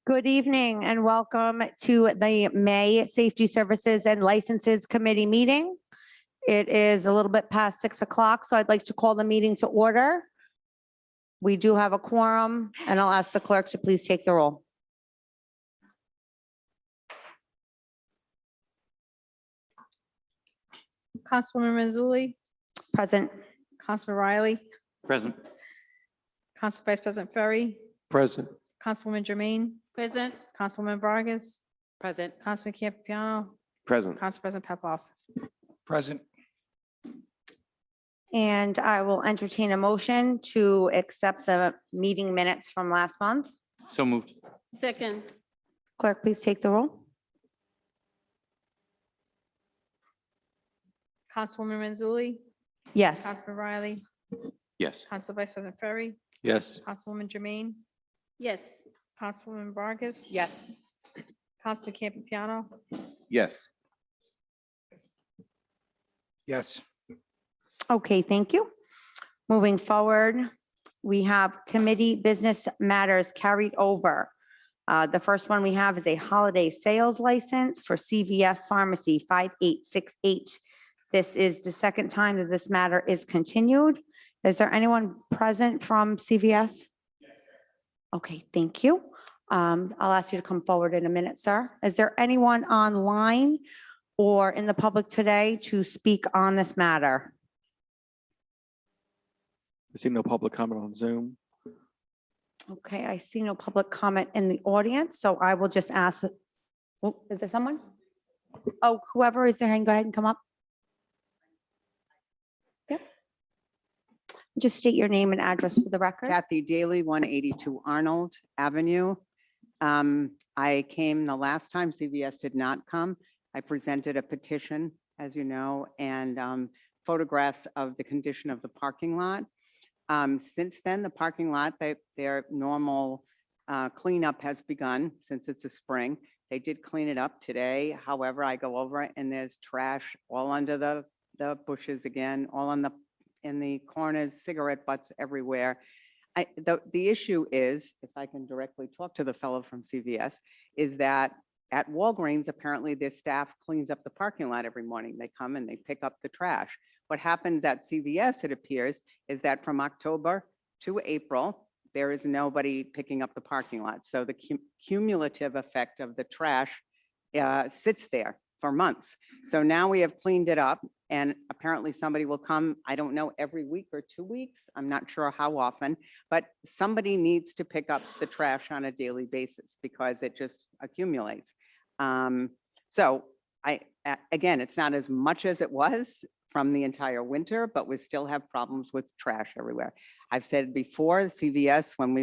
Good evening and welcome to the May Safety Services and Licenses Committee meeting. It is a little bit past 6 o'clock, so I'd like to call the meeting to order. We do have a quorum, and I'll ask the clerk to please take the roll. Councilwoman Mazzulli, Present. Councilman Riley, Present. Council Vice President Ferry, Present. Councilwoman Jermaine. Present. Councilwoman Vargas, Present. Councilman Campiano, Present. Council President Paplaskas. Present. And I will entertain a motion to accept the meeting minutes from last month. So moved. Second. Clerk, please take the roll. Councilwoman Mazzulli, Yes. Councilman Riley, Yes. Council Vice President Ferry, Yes. Councilwoman Jermaine, Yes. Councilwoman Vargas. Yes. Councilman Campiano, Yes. Yes. Okay, thank you. Moving forward, we have committee business matters carried over. The first one we have is a holiday sales license for CVS Pharmacy 5868. This is the second time that this matter is continued. Is there anyone present from CVS? Okay, thank you. I'll ask you to come forward in a minute, sir. Is there anyone online or in the public today to speak on this matter? I see no public comment on Zoom. Okay, I see no public comment in the audience, so I will just ask, oh, is there someone? Oh, whoever is there, go ahead and come up. Yep. Just state your name and address for the record. Kathy Daly, 182 Arnold Avenue. I came the last time, CVS did not come. I presented a petition, as you know, and photographs of the condition of the parking lot. Since then, the parking lot, their normal cleanup has begun since it's a spring. They did clean it up today. However, I go over it and there's trash all under the bushes again, all in the corners, cigarette butts everywhere. The issue is, if I can directly talk to the fellow from CVS, is that at Walgreens, apparently their staff cleans up the parking lot every morning. They come and they pick up the trash. What happens at CVS, it appears, is that from October to April, there is nobody picking up the parking lot. So the cumulative effect of the trash sits there for months. So now we have cleaned it up and apparently somebody will come, I don't know, every week or 2 weeks. I'm not sure how often, but somebody needs to pick up the trash on a daily basis because it just accumulates. So again, it's not as much as it was from the entire winter, but we still have problems with trash everywhere. I've said before, CVS, when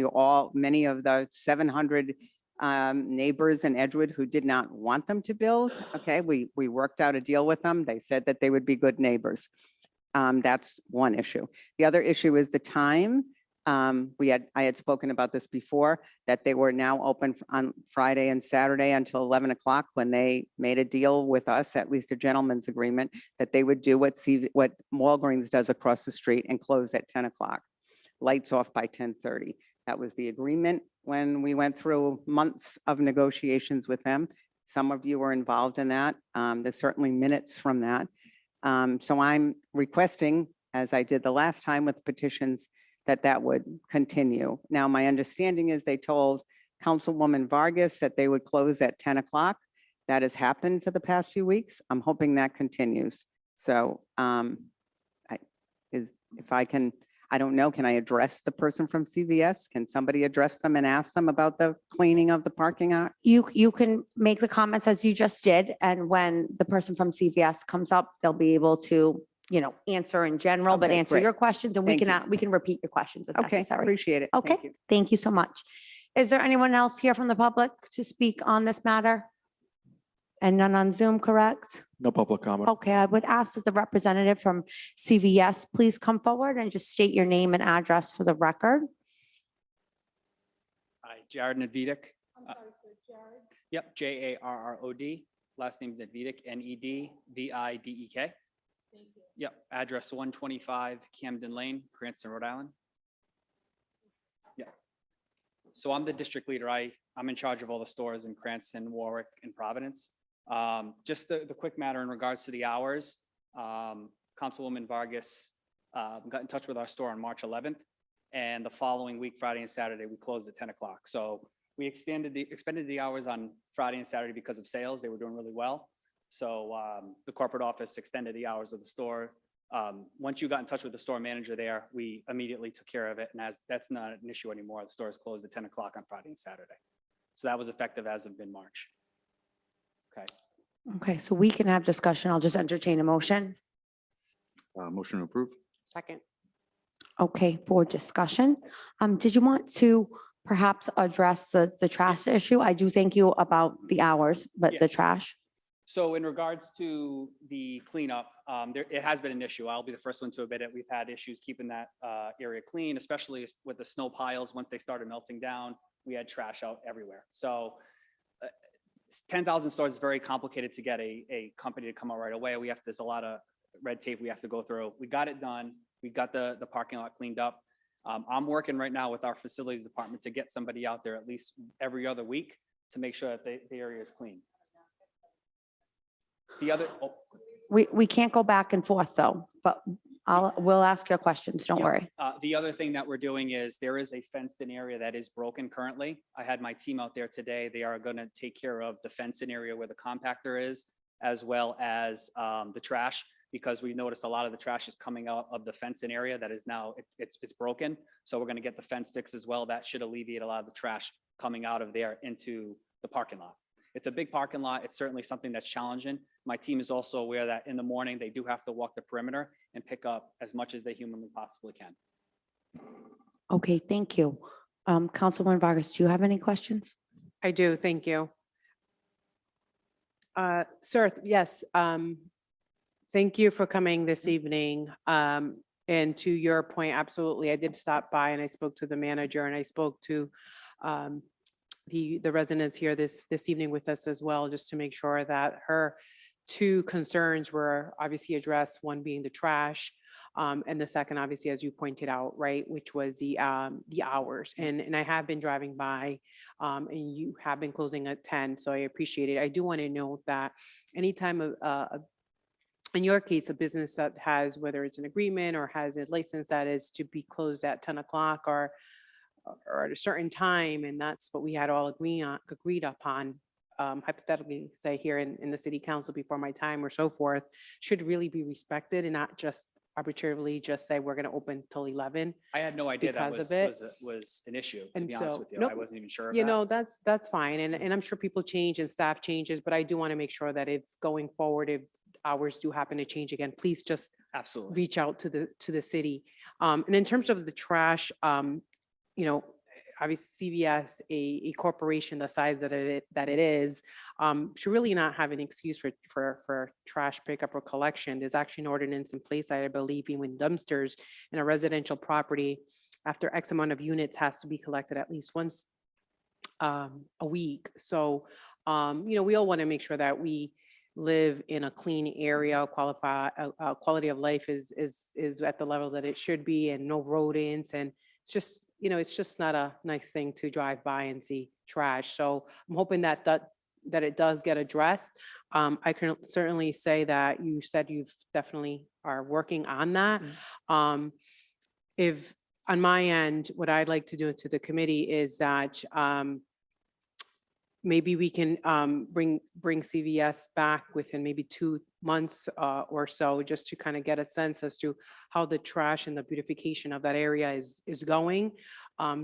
many of the 700 neighbors in Edgewood who did not want them to build, okay, we worked out a deal with them. They said that they would be good neighbors. That's one issue. The other issue is the time. I had spoken about this before, that they were now open on Friday and Saturday until 11 o'clock when they made a deal with us, at least a gentleman's agreement, that they would do what Walgreens does across the street and close at 10 o'clock, lights off by 10:30. That was the agreement when we went through months of negotiations with them. Some of you were involved in that. There's certainly minutes from that. So I'm requesting, as I did the last time with petitions, that would continue. Now, my understanding is they told Councilwoman Vargas that they would close at 10 o'clock. That has happened for the past few weeks. I'm hoping that continues. So if I can, I don't know, can I address the person from CVS? Can somebody address them and ask them about the cleaning of the parking lot? You can make the comments as you just did, and when the person from CVS comes up, they'll be able to, answer in general, but Okay, answer great. your questions, and Thank you. we can repeat your questions if Okay, necessary. appreciate it. Okay. Thank you. Thank you so much. Is there anyone else here from the public to speak on this matter? And none on Zoom, correct? No public comment. Okay, I would ask that the representative from CVS please come forward and just state your name and address for the record. Hi, Jared Nedvidik. I'm sorry, sir, Jared? Yep, Jarrod. Last name is Nedvidik, Nedvidek. Thank you. Yep, address 125 Camden Lane, Cranston, Rhode Island. Yeah. So I'm the district leader. I I'm in charge of all the stores in Cranston, Warwick, and Providence. Just the quick matter in regards to the hours. Councilwoman Vargas got in touch with our store on March 11th. And the following week, Friday and Saturday, we closed at 10 o'clock. So we expended the hours on Friday and Saturday because of sales. They were doing really well. So the corporate office extended the hours of the store. Once you got in touch with the store manager there, we immediately took care of it. And that's not an issue anymore. The store is closed at 10 o'clock on Friday and Saturday. So that was effective as of mid-March. Okay. Okay, so we can have discussion. I'll just entertain a motion. Motion to approve? Second. Okay, for discussion. Did you want to perhaps address the trash issue? I do thank you about the hours, but Yeah. the trash. So in regards to the cleanup, it has been an issue. I'll be the first one to admit it. We've had issues keeping that area clean, especially with the snow piles. Once they started melting down, we had trash out everywhere. So 10,000 stores is very complicated to get a company to come out right away. There's a lot of red tape we have to go through. We got it done. We got the parking lot cleaned up. I'm working right now with our facilities department to get somebody out there at least every other week to make sure that the area is clean. The other, We can't go back and forth though, but we'll ask your questions. Don't Yeah. worry. The other thing that we're doing is there is a fenced-in area that is broken currently. I had my team out there today. They are going to take care of the fenced-in area where the compactor is, as well as the trash, because we noticed a lot of the trash is coming out of the fenced-in area that is now, it's broken. So we're going to get the fence fixed as well. That should alleviate a lot of the trash coming out of there into the parking lot. It's a big parking lot. It's certainly something that's challenging. My team is also aware that in the morning, they do have to walk the perimeter and pick up as much as they humanly possibly can. Okay, thank you. Councilwoman Vargas, do you have any questions? I do, thank you. Sir, yes, thank you for coming this evening. And to your point, absolutely, I did stop by and I spoke to the manager and I spoke to the residents here this evening with us as well, just to make sure that her two concerns were obviously addressed, one being the trash, and the second, obviously, as you pointed out, right, which was the hours. And I have been driving by, and you have been closing at 10, so I appreciate it. I do want to note that anytime in your case, a business that has, whether it's an agreement or has a license that is to be closed at 10 o'clock or at a certain time, and that's what we had all agreed upon, hypothetically, say here in the city council before my time or so forth, should really be respected and not just arbitrarily just say we're going to open till 11. I had no idea that Because of it. was an issue, to And be honest so- with you. nope. I wasn't even sure of You that. know, that's fine. And I'm sure people change and staff changes, but I do want to make sure that if going forward, if hours do happen to change again, please just Absolutely. reach out to the city. And in terms of the trash, you know, obviously CVS, a corporation the size that it is, should really not have an excuse for trash pickup or collection. There's actually an ordinance in place, I believe, even dumpsters in a residential property after X amount of units has to be collected at least once a week. So, you know, we all want to make sure that we live in a clean area, quality of life is at the level that it should be, and no rodents. And it's just, you know, it's just not a nice thing to drive by and see trash. So I'm hoping that it does get addressed. I can certainly say that you said you've definitely are working on that. If on my end, what I'd like to do to the committee is that maybe we can bring CVS back within maybe 2 months or so, just to kind of get a sense as to how the trash and the beautification of that area is going,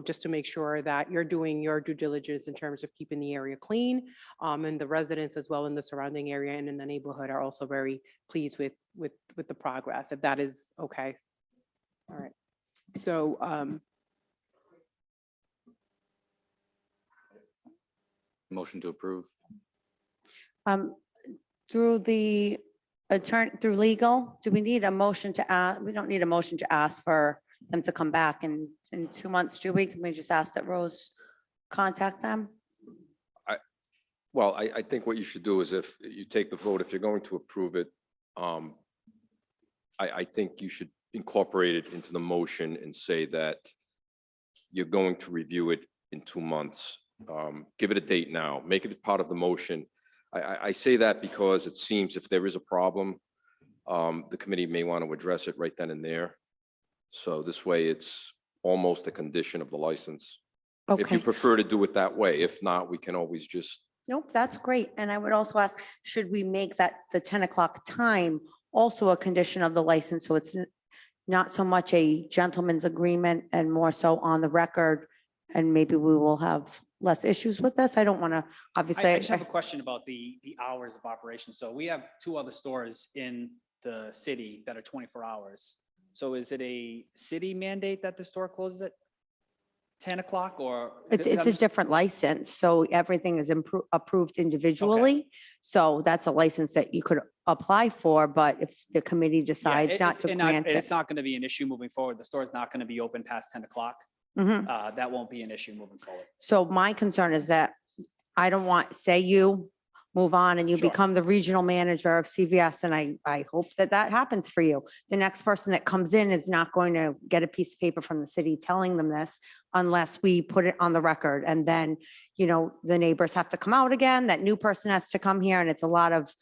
just to make sure that you're doing your due diligence in terms of keeping the area clean, and the residents as well in the surrounding area and in the neighborhood are also very pleased with the progress, if that is okay. All right. So Motion to approve? Through the attorney, through legal, do we need a motion to ask? We don't need a motion to ask for them to come back in 2 months, do we? Can we just ask that Rose contact them? Well, I think what you should do is if you take the vote, if you're going to approve it, I think you should incorporate it into the motion and say that you're going to review it in 2 months Give it a date now, make it part of the motion. I say that because it seems if there is a problem, the committee may want to address it right then and there. So this way it's almost a condition of the license. If you Okay, prefer to do it that way, if not, we can always just, nope, that's great. And I would also ask, should we make that the 10 o'clock time also a condition of the license? So it's not so much a gentleman's agreement and more so on the record. And maybe we will have less issues with this. I don't want to, obviously. I just have a question about the hours of operation. So we have 2 other stores in the city that are 24 hours. So is it a city mandate that the store closes at 10 o'clock or? It's a different license, so everything is approved individually. So that's a license that you could apply for, but if the committee decides not to grant it. It's not going to be an issue moving forward. The store is not going to be open past 10 o'clock. Mhm. That won't be an issue moving forward. So my concern is that I don't want, say you move on and you Sure. become the regional manager of CVS, and I hope that that happens for you. The next person that comes in is not going to get a piece of paper from the city telling them this unless we put it on the record. And then, the neighbors have to come out again, that new person has to come here, and it's a lot of,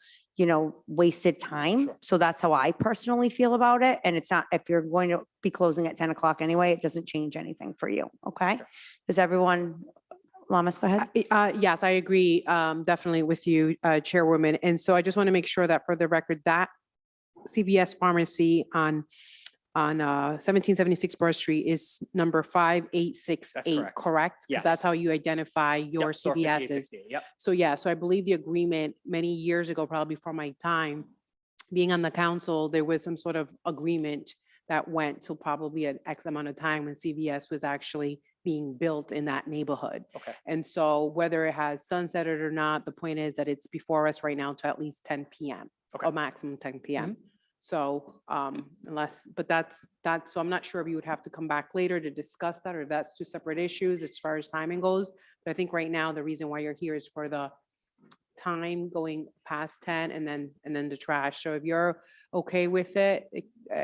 wasted time. Sure. So that's how I personally feel about it. And it's not, if you're going to be closing at 10 o'clock anyway, it doesn't change anything for you. Okay? Sure. Does everyone, Lamas, go ahead. Yes, I agree definitely with you, Chairwoman. And so I just want to make sure that for the record, that CVS pharmacy on 1776 Broad Street is number 5868, correct. correct? 'Cause Yes. that's how you identify your Yep, store CVSs. 5868, Yep. So yeah, so I believe the agreement many years ago, probably before my time, being on the council, there was some sort of agreement that went till probably an X amount of time when CVS was actually being built in that neighborhood. Okay. And so whether it has sunsetted or not, the point is that it's before us right now to at least 10 PM, Okay. or maximum 10 PM. So but so I'm not sure if you would have to come back later to discuss that, or if that's 2 separate issues as far as timing goes. But I think right now, the reason why you're here is for the time going past 10 and then the trash. So if you're okay with it,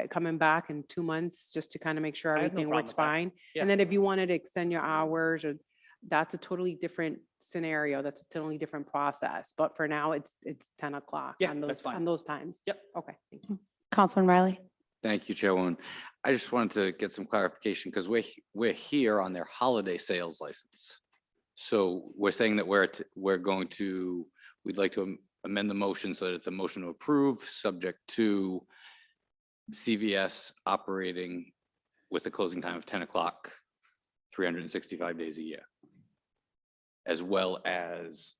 coming back in 2 months, just to kind of make sure I have no everything problem works with that. fine. Yeah. And then if you wanted to extend your hours, or that's a totally different scenario. That's a totally different process. But for now, it's 10 o'clock. Yeah, on that's those fine. On those times. Yep. Okay. Thank you. Councilman Riley? Thank you, Chairwoman. I just wanted to get some clarification because we're here on their holiday sales license. So we're saying that we'd like to amend the motion so that it's a motion to approve, subject to CVS operating with a closing time of 10 o'clock, 365 days a year, as well as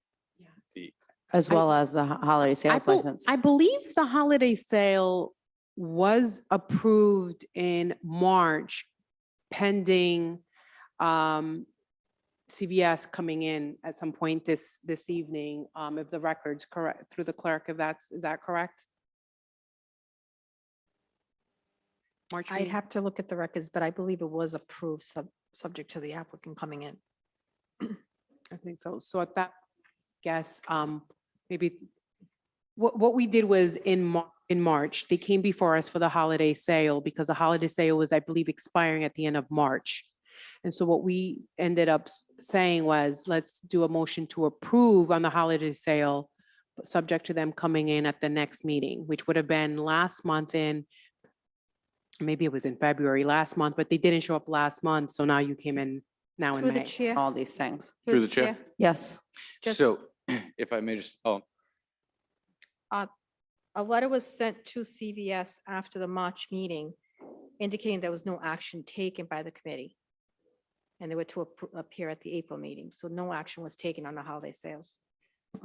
the, As well as the holiday sales license. I believe the holiday sale was approved in March pending CVS coming in at some point this evening, if the record's correct, through the clerk, is that correct? March I'd meeting? have to look at the records, but I believe it was approved subject to the applicant coming in. I think so. So at that, guess, maybe what we did was in March, they came before us for the holiday sale because the holiday sale was, I believe, expiring at the end of March. And so what we ended up saying was, let's do a motion to approve on the holiday sale, but subject to them coming in at the next meeting, which would have been last month maybe it was in February last month, but they didn't show up last month. So now you came in now in Through the May. chair. All these things. Through the chair. Yes. Just- so if I may just, A letter was sent to CVS after the March meeting indicating there was no action taken by the committee. And they were to appear at the April meeting. So no action was taken on the holiday sales.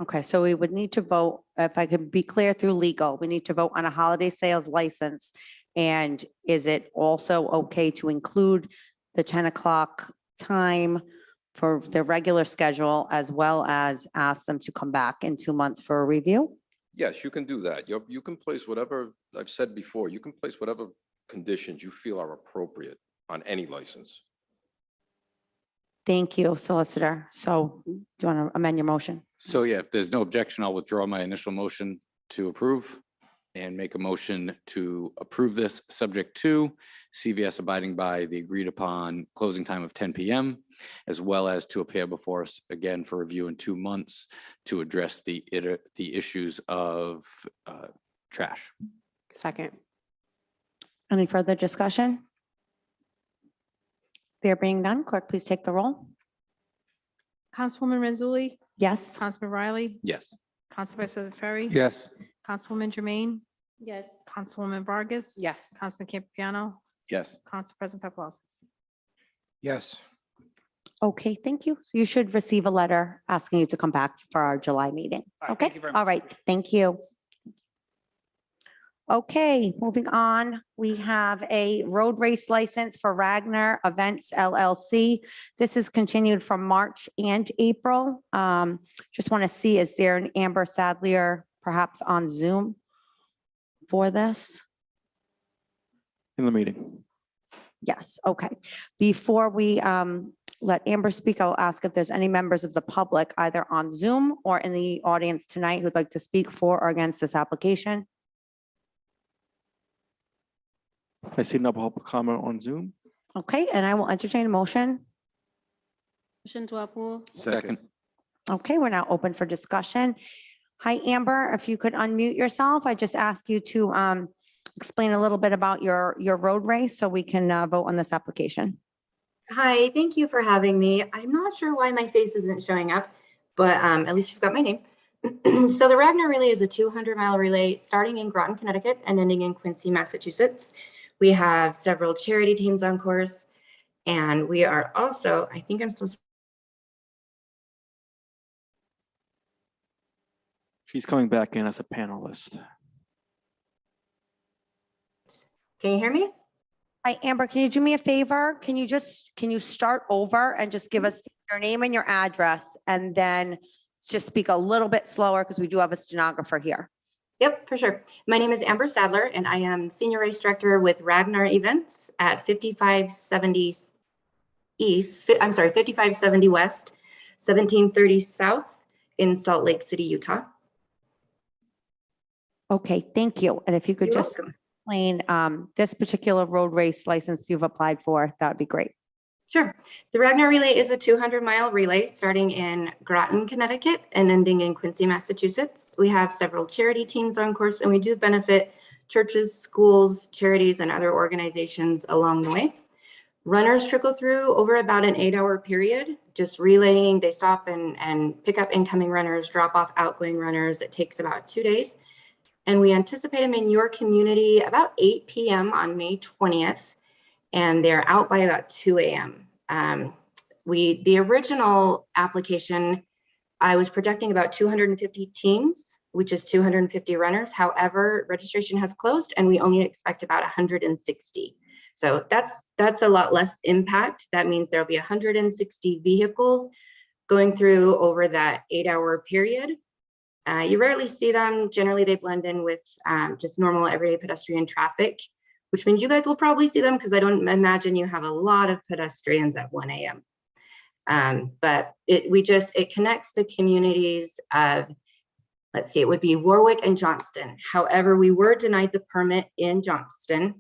Okay, so we would need to vote, if I could be clear through legal, we need to vote on a holiday sales license. And is it also okay to include the 10 o'clock time for the regular schedule, as well as ask them to come back in 2 months for a review? yes, you can do that. You can place whatever, I've said before, you can place whatever conditions you feel are appropriate on any license. Thank you, Solicitor. So do you want to amend your motion? so yeah, if there's no objection, I'll withdraw my initial motion to approve. and make a motion to approve this, subject to CVS abiding by the agreed upon closing time of 10 PM, as well as to appear before us again for review in 2 months to address the issues of trash. Second. Any further discussion? There being none, clerk, please take the roll. Councilwoman Renzulli, Yes. Councilman Riley, Yes. Council Vice President Ferry. Yes. Councilwoman Jermaine, Yes. Councilwoman Vargas. Yes. Councilman Campiano, Yes. Council President Paplaskas. Yes. Okay, thank you. So you should receive a letter asking you to come back for our July meeting. All right, Okay, thank you very all much. right, thank you. Okay, moving on, we have a road race license for Ragner Events LLC. This is continued from March and April. Just want to see, is there an Amber Sadlier perhaps on Zoom for this? In the meeting. Yes, okay. Before we let Amber speak, I'll ask if there's any members of the public, either on Zoom or in the audience tonight, who'd like to speak for or against this application. I see no public comment on Zoom. Okay, and I will entertain a motion. Motion to approve. Second. Okay, we're now open for discussion. Hi, Amber, if you could unmute yourself, I just ask you to explain a little bit about your road race so we can vote on this application. Hi, thank you for having me. I'm not sure why my face isn't showing up, but at least you've got my name. So the Ragner Relay is a 200-mile relay starting in Groton, Connecticut and ending in Quincy, Massachusetts. We have several charity teams on course, and we are also, I think I'm supposed to. She's coming back in as a panelist. Can you hear me? Hi, Amber, can you do me a favor? Can you start over and just give us your name and your address and then just speak a little bit slower because we do have a stenographer here. Yep, for sure. My name is Amber Sadler, and I am Senior Race Director with Ragnar Events at 5570 East, 5570 West, 1730 South in Salt Lake City, Utah. Okay, thank you. And if you could You're just welcome. explain this particular road race license you've applied for, that would be great. Sure. The Ragnar Relay is a 200-mile relay starting in Groton, Connecticut and ending in Quincy, Massachusetts. We have several charity teams on course, and we do benefit churches, schools, charities, and other organizations along the way. Runners trickle through over about an 8-hour period, just relaying. They stop and pick up incoming runners, drop off outgoing runners. It takes about 2 days. And we anticipate them in your community about 8 p.m. on May 20th. And they're out by about 2 a.m. The original application, I was projecting about 250 teams, which is 250 runners. However, registration has closed and we only expect about 160. So that's a lot less impact. That means there'll be 160 vehicles going through over that 8-hour period. You rarely see them. Generally, they blend in with just normal everyday pedestrian traffic, which means you guys will probably see them because I don't imagine you have a lot of pedestrians at 1 a.m. But it connects the communities of, let's see, it would be Warwick and Johnston. However, we were denied the permit in Johnston.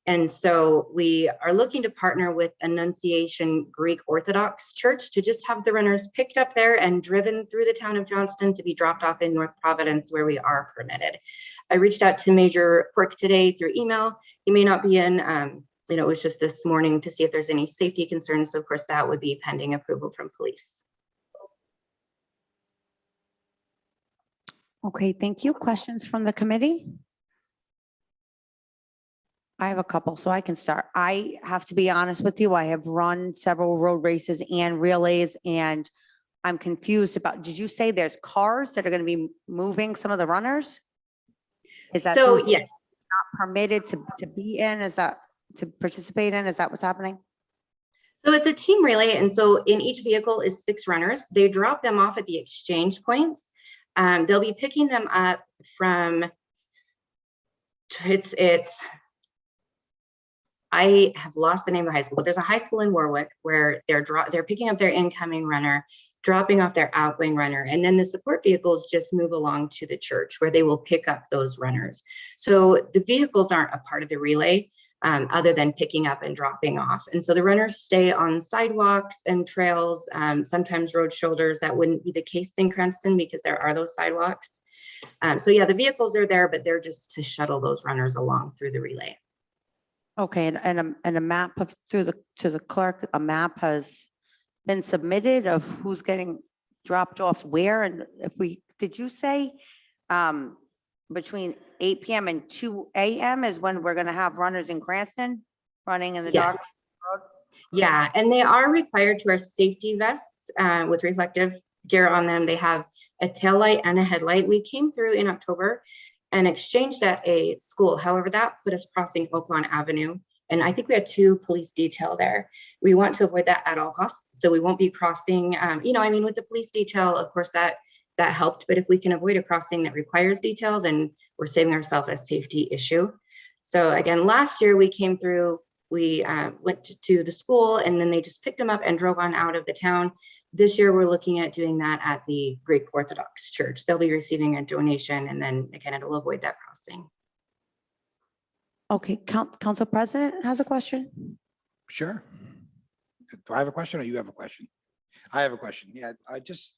And so we are looking to partner with Annunciation Greek Orthodox Church to just have the runners picked up there and driven through the town of Johnston to be dropped off in North Providence where we are permitted. I reached out to Major Quirk today through email. He may not be in, it was just this morning to see if there's any safety concerns. So of course that would be pending approval from police. Okay, thank you. Questions from the committee? I have a couple, so I can start. I have to be honest with you. I have run several road races and relays, and I'm confused about, did you say there's cars that are going to be moving some of the runners? Is that So those yes. not permitted to be in? Is that to participate in? Is that what's happening? So it's a team relay, and so in each vehicle is 6 runners. They drop them off at the exchange points. They'll be picking them up from, I have lost the name of the high school, but there's a high school in Warwick where they're picking up their incoming runner. dropping off their outgoing runner. And then the support vehicles just move along to the church where they will pick up those runners. So the vehicles aren't a part of the relay other than picking up and dropping off. And so the runners stay on sidewalks and trails, sometimes road shoulders. That wouldn't be the case in Cranston because there are those sidewalks. So yeah, the vehicles are there, but they're just to shuttle those runners along through the relay. Okay, and a map of, to the clerk, a map has been submitted of who's getting dropped off where, and if we, did you say between 8 PM and 2 AM is when we're gonna have runners in Cranston running in the dark? Yes. Yeah, and they are required to wear safety vests with reflective gear on them. They have a tail light and a headlight. We came through in October and exchanged at a school. However, that put us crossing Oaklawn Avenue. And I think we had 2 police detail there. We want to avoid that at all costs. So we won't be crossing, you know, I mean, with the police detail, of course, that helped. But if we can avoid a crossing that requires detail, then we're saving ourselves a safety issue. So again, last year we came through, we went to the school and then they just picked them up and drove on out of the town. This year, we're looking at doing that at the Greek Orthodox Church. They'll be receiving a donation and then again, it'll avoid that crossing. Okay, Council President has a question? Sure. Do I have a question or you have a question? I have a question. Yeah, I just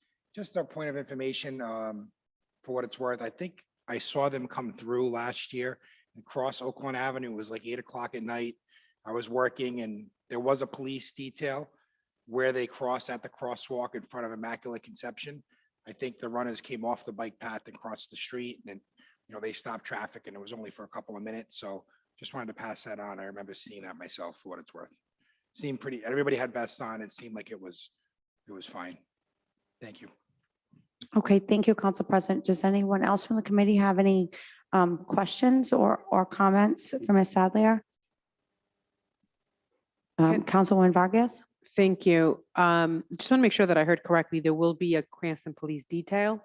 a point of information, for what it's worth. I think I saw them come through last year and cross Oaklawn Avenue. It was like 8 o'clock at night. I was working and there was a police detail where they cross at the crosswalk in front of Immaculate Conception. I think the runners came off the bike path and crossed the street and then, you know, they stopped traffic and it was only for a couple of minutes. So just wanted to pass that on. I remember seeing that myself for what it's worth. Seemed pretty, everybody had vests on. It seemed like it was fine. Thank you. Okay, thank you, Council President. Does anyone else from the committee have any questions or comments for Ms. Sadlier? Councilwoman Vargas? Thank you. Just want to make sure that I heard correctly. There will be a Cranston Police detail,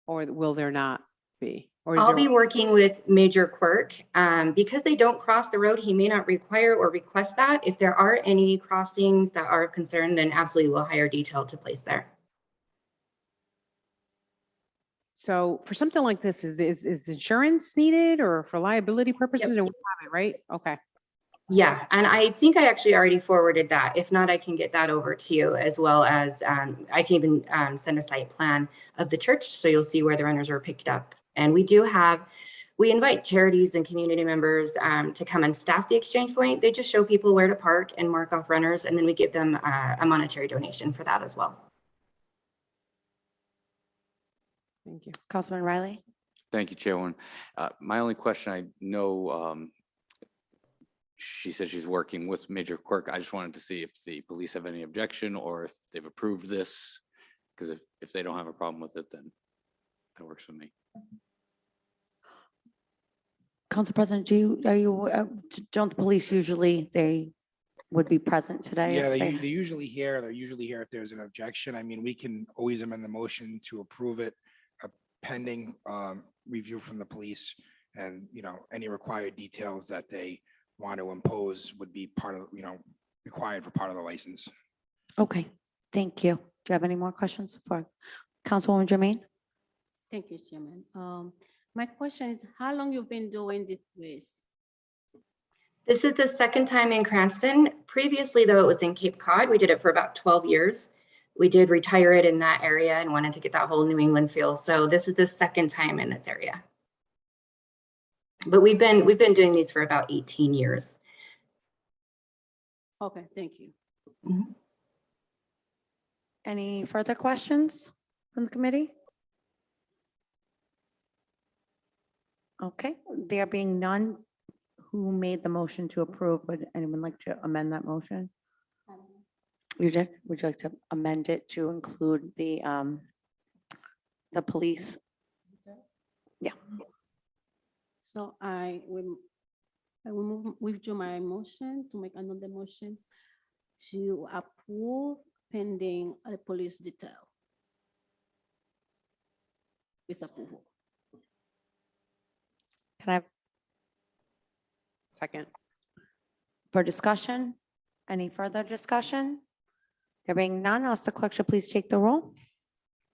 or will there not be? Or is I'll there? be working with Major Quirk. Because they don't cross the road, he may not require or request that. If there are any crossings that are of concern, then absolutely we'll hire detail to place there. So for something like this, is insurance needed or for liability purposes? And we have it, right? Okay. Yeah, and I think I actually already forwarded that. If not, I can get that over to you as well as I can even send a site plan of the church so you'll see where the runners were picked up. And we invite charities and community members to come and staff the exchange point. They just show people where to park and mark off runners, and then we give them a monetary donation for that as well. Thank you. Councilman Riley? Thank you, Chairwoman. My only question, I know she said she's working with Major Quirk. I just wanted to see if the police have any objection or if they've approved this, because if they don't have a problem with it, then that works for me. Council President, don't the police usually, they would be present today? Yeah, if they're usually here. They're usually here if there's an objection. I mean, we can always amend the motion to approve it pending review from the police, and, you know, any required details that they want to impose would be part of, you know, required for part of the license. Okay, thank you. Do you have any more questions for Councilwoman Jermaine? Thank you, Chairman. My question is, how long you've been doing this race? This is the second time in Cranston. Previously, though, it was in Cape Cod. We did it for about 12 years. We did retire it in that area and wanted to get that whole New England feel. So this is the second time in this area. But we've been doing these for about 18 years. Okay, thank you. Mhm. Any further questions from the committee? Okay, there being none, who made the motion to approve? Would anyone like to amend that motion? You did? Would you like to amend it to include the police? Yeah. So I will withdraw my motion to make another motion to approve pending a police detail. With approval. Can I have Second. for discussion? Any further discussion? There being none, ask the clerk to please take the roll.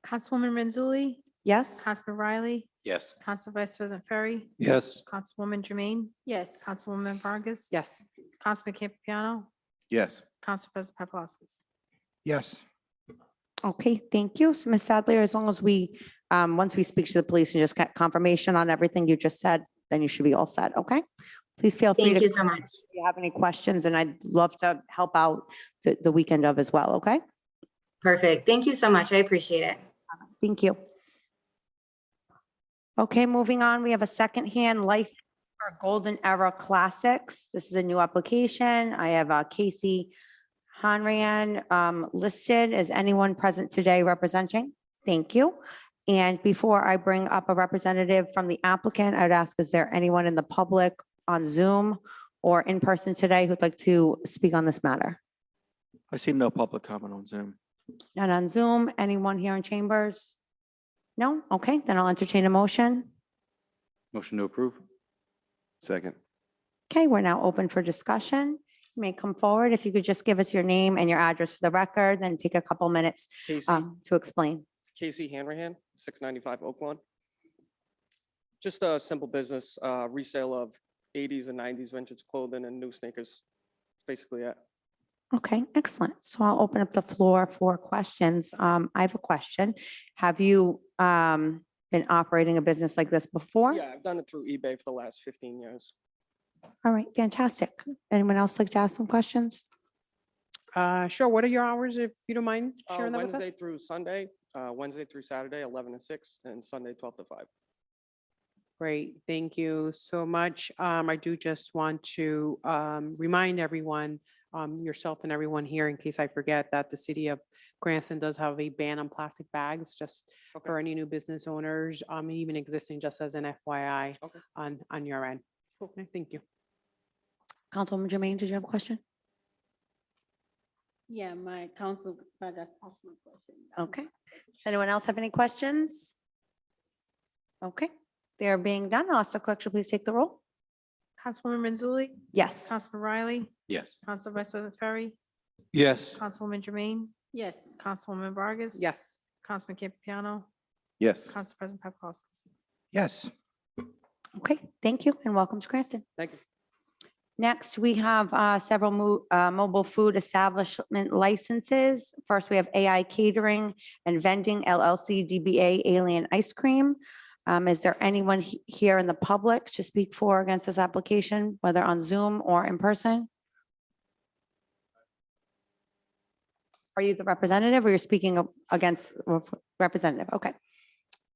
Councilwoman Renzulli, Yes? Councilman Riley, Yes. Council Vice President Ferry, Yes. Councilwoman Jermaine, Yes. Councilwoman Vargas. Yes. Councilman Campiano, Yes. Council President Paplaskas. Yes. Okay, thank you. So Ms. Sadler, as long as we, once we speak to the police and just get confirmation on everything you just said, then you should be all set, okay? Please feel free Thank to, you if so much. you have any questions, and I'd love to help out the weekend of as well, okay? Perfect. Thank you so much. I appreciate it. Thank you. Okay, moving on, we have a secondhand license for Golden Era Classics. This is a new application. I have Casey Hanran listed. Is anyone present today representing? Thank you. And before I bring up a representative from the applicant, I'd ask, is there anyone in the public on Zoom or in person today who'd like to speak on this matter? I see no public comment on Zoom. None on Zoom. Anyone here in chambers? No? Okay, then I'll entertain a motion. Motion to approve? Second. Okay, we're now open for discussion. You may come forward. If you could just give us your name and your address for the record, then take a couple minutes to explain. Casey Hanrahan, 695 Oak Lawn. Just a simple business, resale of 80s and 90s vintage clothing and new sneakers. Basically it. Okay, excellent. So I'll open up the floor for questions. I have a question. Have you been operating a business like this before? Yeah, I've done it through eBay for the last 15 years. All right, fantastic. Anyone else like to ask some questions? Sure. What are your hours, if you don't mind Uh, sharing that with Wednesday us? through Sunday, Wednesday through Saturday, 11 to 6, and Sunday, 12 to 5. Great, thank you so much. I do just want to remind everyone, yourself and everyone here, in case I forget, that the city of Cranston does have a ban on plastic bags, just Okay. for any new business owners, even existing, just as an FYI Okay. on your end. Okay, thank you. Councilwoman Jermaine, did you have a question? Yeah, my council, Vargas asked my question. Okay. Does anyone else have any questions? Okay, they're being done. I'll ask the clerk to please take the roll. Councilwoman Renzulli, Yes. Councilman Riley, Yes. Council Vice President Ferry, Yes. Councilwoman Jermaine, Yes. Councilwoman Vargas. Yes. Councilman Campiano, Yes. Council President Paplaskas. Yes. Okay, thank you and welcome to Cranston. Thank you. Next, we have several mobile food establishment licenses. First, we have AI Catering and Vending LLC DBA Alien Ice Cream. Is there anyone here in the public to speak for or against this application, whether on Zoom or in person? Are you the representative or you're speaking against representative? Okay.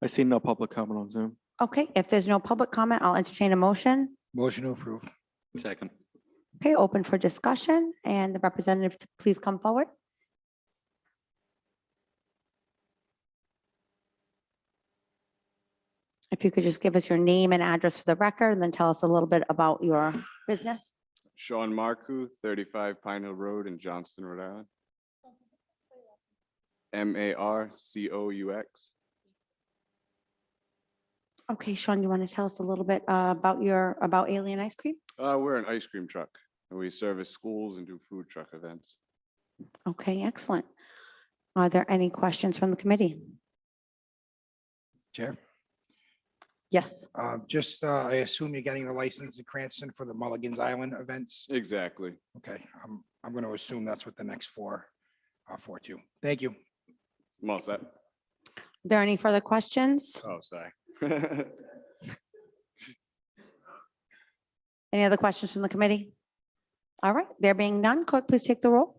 I see no public comment on Zoom. Okay, if there's no public comment, I'll entertain a motion. Motion to approve. Second. Okay, open for discussion and the representative to please come forward. If you could just give us your name and address for the record and then tell us a little bit about your business. Sean Marcoux, 35 Pine Hill Road in Johnston, Rhode Island. Marcoux. Okay, Sean, you want to tell us a little bit about Alien Ice Cream? We're an ice cream truck and we service schools and do food truck events. Okay, excellent. Are there any questions from the committee? Chair, Yes. I assume you're getting the license in Cranston for the Mulligan's Island events? Exactly. Okay, I'm going to assume that's what the next four are for too. Thank you. I'm all set. Are there any further questions? Oh, sorry. Any other questions from the committee? All right, there being none, clerk, please take the roll.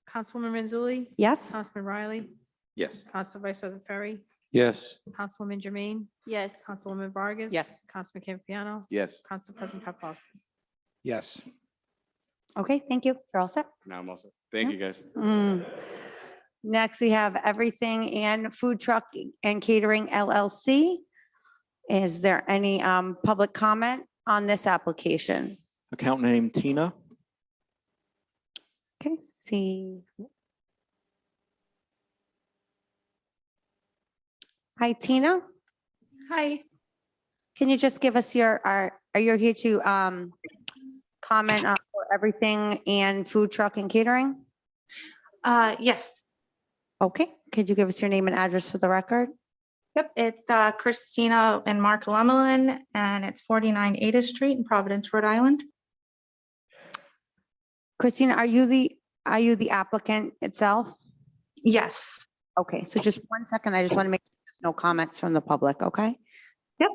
Councilwoman Renzulli, Yes. Councilman Riley, Yes. Council Vice President Ferry, Yes. Councilwoman Jermaine, Yes. Councilwoman Vargas. Yes. Councilman Campiano, Yes. Council President Paplaskas. Yes. Okay, thank you. You're all set. Now I'm all set. Thank you, guys. Next, we have Everything and Food Truck and Catering LLC. Is there any public comment on this application? Account name Tina. Okay, see. Hi, Tina. Hi. Can you just give us are you here to comment on for Everything and Food Truck and Catering? Yes. Okay, could you give us your name and address for the record? Yep, it's Christina and Mark Lemelin, and it's 49 Ada Street in Providence, Rhode Island. Christina, are you the applicant itself? Yes. Okay, so just 1 second. I just want to make sure there's no comments from the public, okay? Yep.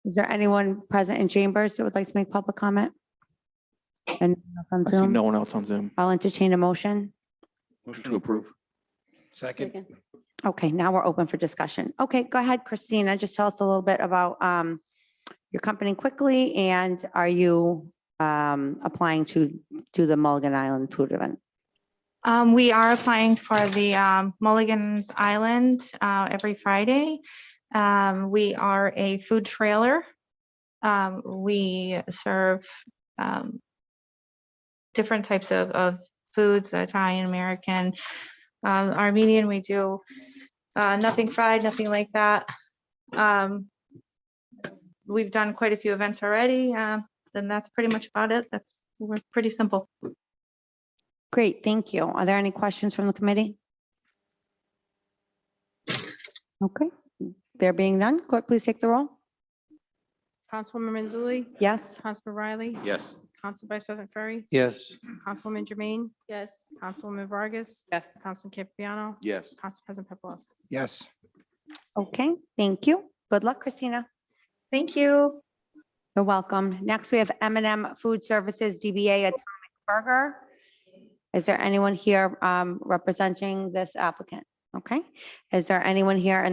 Is there anyone present in chambers that would like to make public comment? And on I see Zoom? no one else on Zoom. I'll entertain a motion. Motion to approve. Second. Second. Okay, now we're open for discussion. Okay, go ahead, Christina. Just tell us a little bit about your company quickly, and are you applying to do the Mulligan Island food event? We are applying for the Mulligan's Island every Friday. We are a food trailer. We serve different types of foods, Italian, American, Armenian. We do nothing fried, nothing like that. We've done quite a few events already. Then that's pretty much about it. We're pretty simple. Great, thank you. Are there any questions from the committee? Okay, there being none, clerk, please take the roll. Councilwoman Mazzulli, Yes? Councilman Riley, Yes. Council Vice President Ferry, Yes. Councilwoman Jermaine, Yes. Councilwoman Vargas, Yes. Councilman Campiano, Yes. Council President Peppers. Yes. Okay, thank you. Good luck, Christina. Thank you. You're welcome. Next, we have M&M Food Services, DBA Atomic Burger. Is there anyone here representing this applicant? Okay. Is there anyone here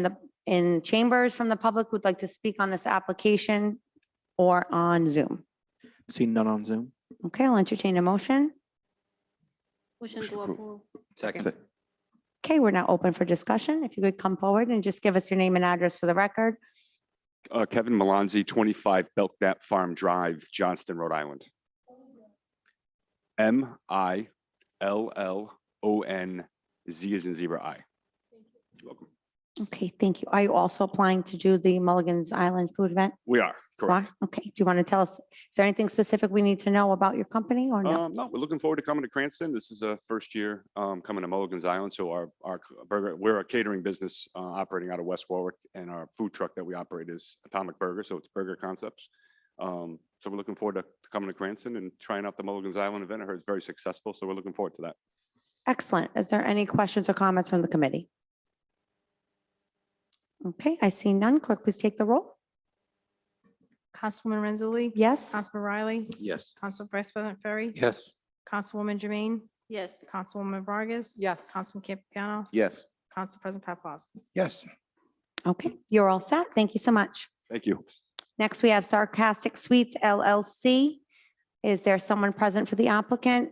in chambers from the public who'd like to speak on this application or on Zoom? See none on Zoom. Okay, I'll entertain a motion. Motion to approve. approve. Second. Okay, we're now open for discussion. If you could come forward and just give us your name and address for the record. Kevin Malonzi, 25 Belknap Farm Drive, Johnston, Rhode Island. MILLONZ as in zebra I. You're welcome. Okay, thank you. Are you also applying to do the Mulligan's Island food event? We are, You are? correct. Okay, do you want to tell us, is there anything specific we need to know about your company or no? No, we're looking forward to coming to Cranston. This is a first year coming to Mulligan's Island. So our burger, we're a catering business operating out of West Warwick, and our food truck that we operate is Atomic Burger. So it's burger concepts. So we're looking forward to coming to Cranston and trying out the Mulligan's Island event. I heard it's very successful. So we're looking forward to that. Excellent. Is there any questions or comments from the committee? Okay, I see none. Clerk, please take the roll. Councilwoman Mazzulli, Yes? Councilman Riley, Yes. Council Vice President Ferry, Yes. Councilwoman Jermaine, Yes. Councilwoman Vargas. Yes. Councilman Campiano, Yes. Council President Peppers. Yes. Okay, you're all set. Thank you so much. Thank you. Next, we have Sarcastic Suites LLC. Is there someone present for the applicant?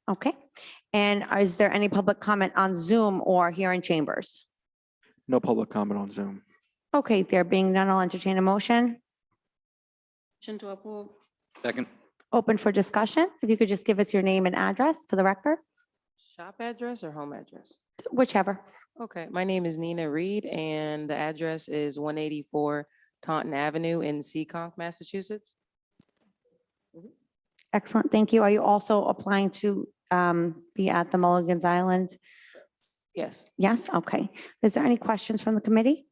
Okay. And is there any public comment on Zoom or here in chambers? No public comment on Zoom. Okay, there being none, I'll entertain a motion. Motion to approve. Second. Open for discussion. If you could just give us your name and address for the record, Shop address or home address? whichever. Okay, my name is Nina Reed and the address is 184 Taunton Avenue in Seekonk, Massachusetts. Excellent, thank you. Are you also applying to be at the Mulligan's Island? Yes. Yes, okay. Is there any questions from the committee?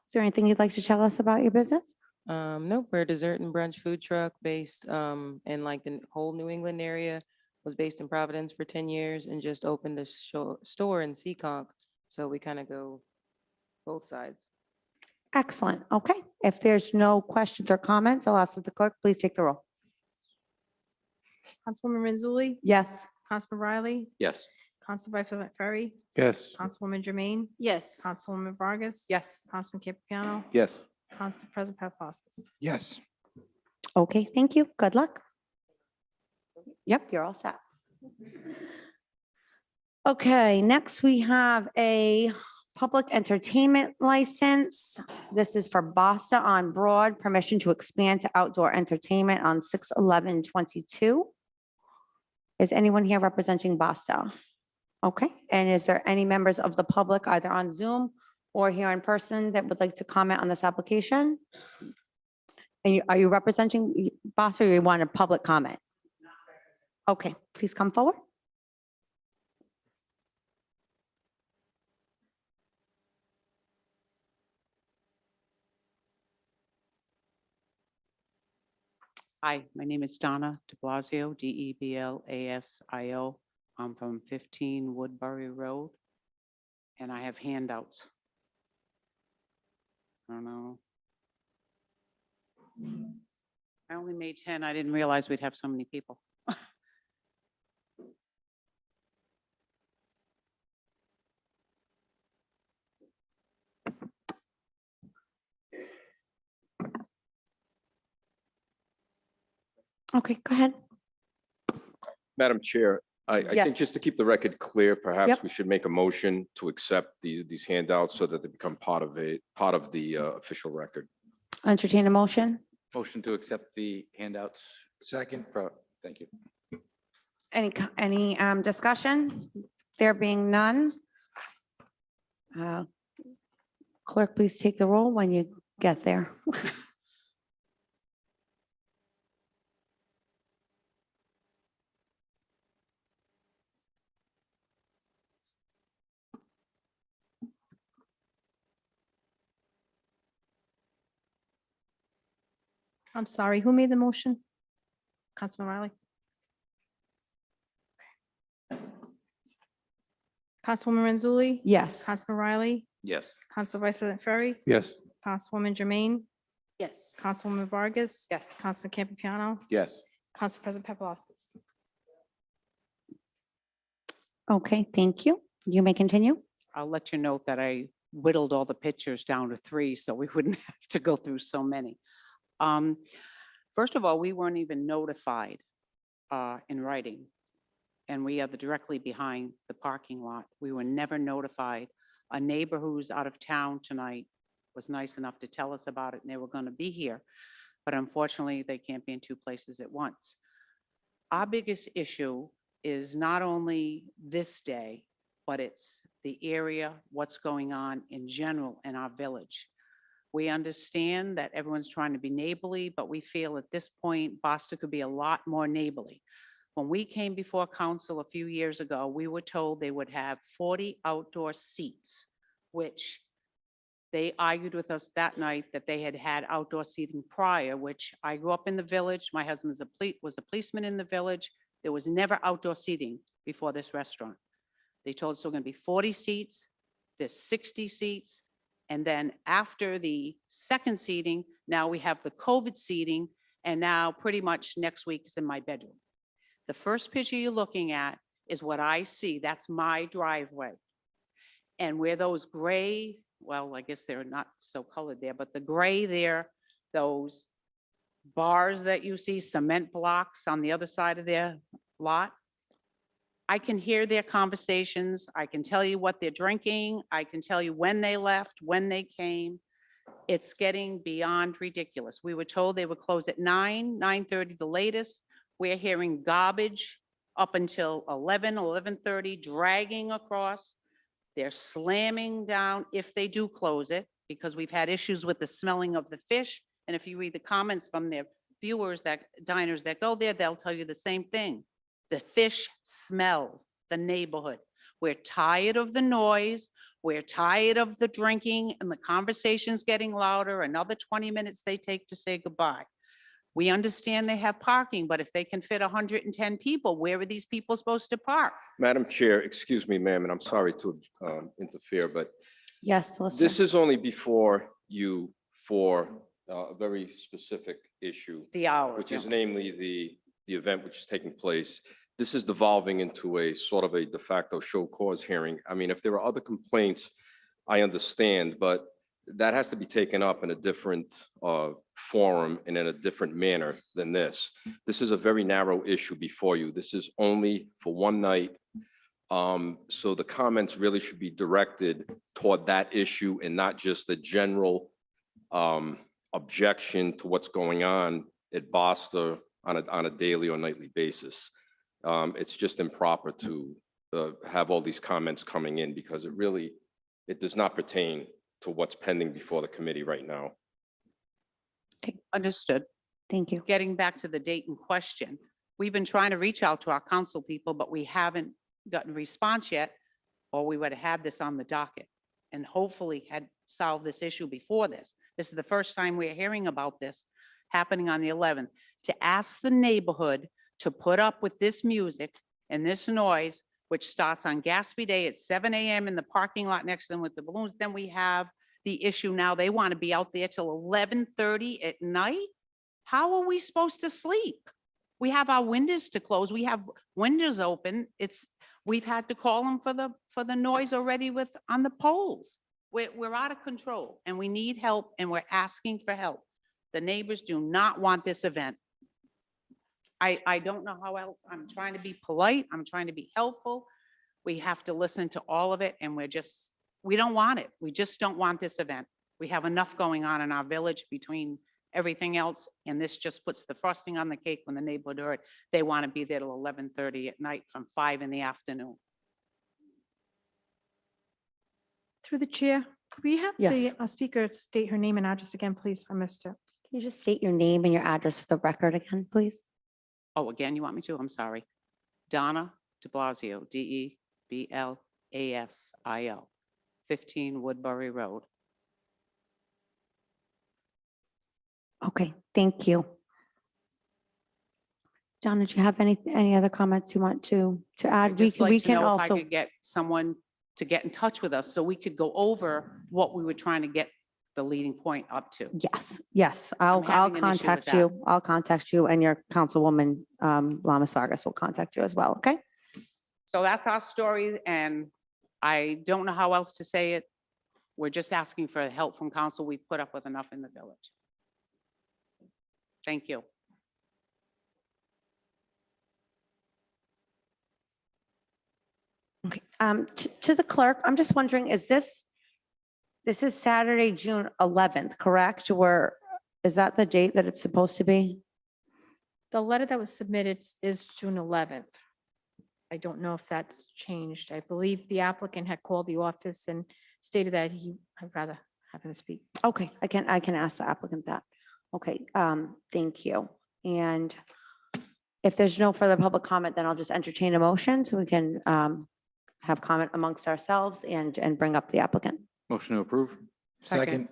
Is there anything you'd like to tell us about your business? Nope, we're a dessert and brunch food truck based in like the whole New England area. Was based in Providence for 10 years and just opened a store in Seekonk. So we kind of go both sides. Excellent, okay. If there's no questions or comments, I'll ask that the clerk please take the roll. Councilwoman Mazzulli, Yes. Councilman Riley, Yes. Council Vice President Ferry, Yes. Councilwoman Jermaine, Yes. Councilwoman Vargas. Yes. Councilman Campiano, Yes. Council President Peppers. Yes. Okay, thank you. Good luck. Yep, you're all set. Okay, next we have a public entertainment license. This is for Basta on Broad, permission to expand to outdoor entertainment on 6/11/22. Is anyone here representing Basta? Okay, and is there any members of the public either on Zoom or here in person that would like to comment on this application? And are you representing Basta or you want a public comment? Okay, please come forward. Hi, my name is Donna de Blasio, Deblasio. I'm from 15 Woodbury Road, and I have handouts. I don't know. I only made 10. I didn't realize we'd have so many people. Okay, go ahead. Madam Chair, I Yes. think just to keep the record clear, perhaps Yep. we should make a motion to accept these handouts so that they become part of the official record. Entertain a motion. Motion to accept the handouts. Second. Thank you. Any discussion? There being none. Clerk, please take the roll when you get there. I'm sorry, who made the motion? Councilman Riley? Councilwoman Renzulli? Yes. Councilman Riley? Yes. Council Vice President Ferry? Yes. Councilwoman Jermaine? Yes. Councilwoman Vargas? Yes. Councilman Campiano? Yes. Council President Paplaskas? Okay, thank you. You may continue. I'll let you know that I whittled all the pictures down to 3, so we wouldn't have to go through so many. First of all, we weren't even notified in writing, and we are directly behind the parking lot. We were never notified. A neighbor who's out of town tonight was nice enough to tell us about it, and they were going to be here, but unfortunately, they can't be in 2 places at once. Our biggest issue is not only this day, but it's the area, what's going on in general in our village. We understand that everyone's trying to be neighborly, but we feel at this point, Boston could be a lot more neighborly. When we came before council a few years ago, we were told they would have 40 outdoor seats, which they argued with us that night that they had had outdoor seating prior, which I grew up in the village. My husband was a policeman in the village. There was never outdoor seating before this restaurant. They told us there were going to be 40 seats, there's 60 seats. And then after the second seating, now we have the COVID seating, and now pretty much next week is in my bedroom. The first picture you're looking at is what I see. That's my driveway. And where those gray, well, I guess they're not so colored there, but the gray there, those bars that you see, cement blocks on the other side of their lot, I can hear their conversations. I can tell you what they're drinking. I can tell you when they left, when they came. It's getting beyond ridiculous. We were told they would close at 9:30 the latest. We're hearing garbage up until 11:30, dragging across. They're slamming down if they do close it, because we've had issues with the smelling of the fish. And if you read the comments from their viewers, diners that go there, they'll tell you the same thing. The fish smells the neighborhood. We're tired of the noise. We're tired of the drinking and the conversations getting louder. Another 20 minutes they take to say goodbye. We understand they have parking, but if they can fit 110 people, where are these people supposed to park? Madam Chair, excuse me, ma'am, and I'm sorry to interfere, but Yes, Solicitor. this is only before you for a very specific issue, The hour. which is namely the event which is taking place. This is devolving into a sort of a de facto show cause hearing. I mean, if there are other complaints, I understand, but that has to be taken up in a different forum and in a different manner than this. This is a very narrow issue before you. This is only for one night. So the comments really should be directed toward that issue and not just a general objection to what's going on at Boston on a daily or nightly basis. It's just improper to have all these comments coming in because it does not pertain to what's pending before the committee right now. Okay, understood. Thank you. Getting back to the date in question, we've been trying to reach out to our council people, but we haven't gotten a response yet, or we would have had this on the docket and hopefully had solved this issue before this. This is the first time we're hearing about this happening on the 11th. to ask the neighborhood to put up with this music and this noise, which starts on Gatsby Day at 7 a.m. in the parking lot next to them with the balloons. Then we have the issue now, they want to be out there till 11:30 at night. How are we supposed to sleep? We have our windows to close. We have windows open. We've had to call them for the noise already on the poles. We're out of control and we need help and we're asking for help. The neighbors do not want this event. I don't know how else. I'm trying to be polite. I'm trying to be helpful. We have to listen to all of it and we don't want it. We just don't want this event. We have enough going on in our village between everything else, and this just puts the frosting on the cake when the neighborhood heard they want to be there till 11:30 at night from 5 in the afternoon. Through the chair, could we have the Yes. speaker state her name and address again, please? I missed it. Can you just state your name and your address for the record again, please? Oh, again, you want me to? I'm sorry. Donna de Blasio, DeBlasio, 15 Woodbury Road. Okay, thank you. John, did you have any other comments you want to add? I'd just like We to can know if I also, could get someone to get in touch with us so we could go over what we were trying to get the leading point up to. yes, I'll having an issue with contact that. you. I'll contact you and your councilwoman, Lamas Vargas will contact you as well, okay? So that's our story, and I don't know how else to say it. We're just asking for help from council. We've put up with enough in the village. Thank you. Okay, to the clerk, I'm just wondering, this is Saturday, June 11th, correct? Or is that the date that it's supposed to be? The letter that was submitted is June 11th. I don't know if that's changed. I believe the applicant had called the office and stated that I'd rather have him speak. Okay, I can ask the applicant that. Okay, thank you. And if there's no further public comment, then I'll just entertain a motion so we can have comment amongst ourselves and bring up the applicant. Motion to approve? Second.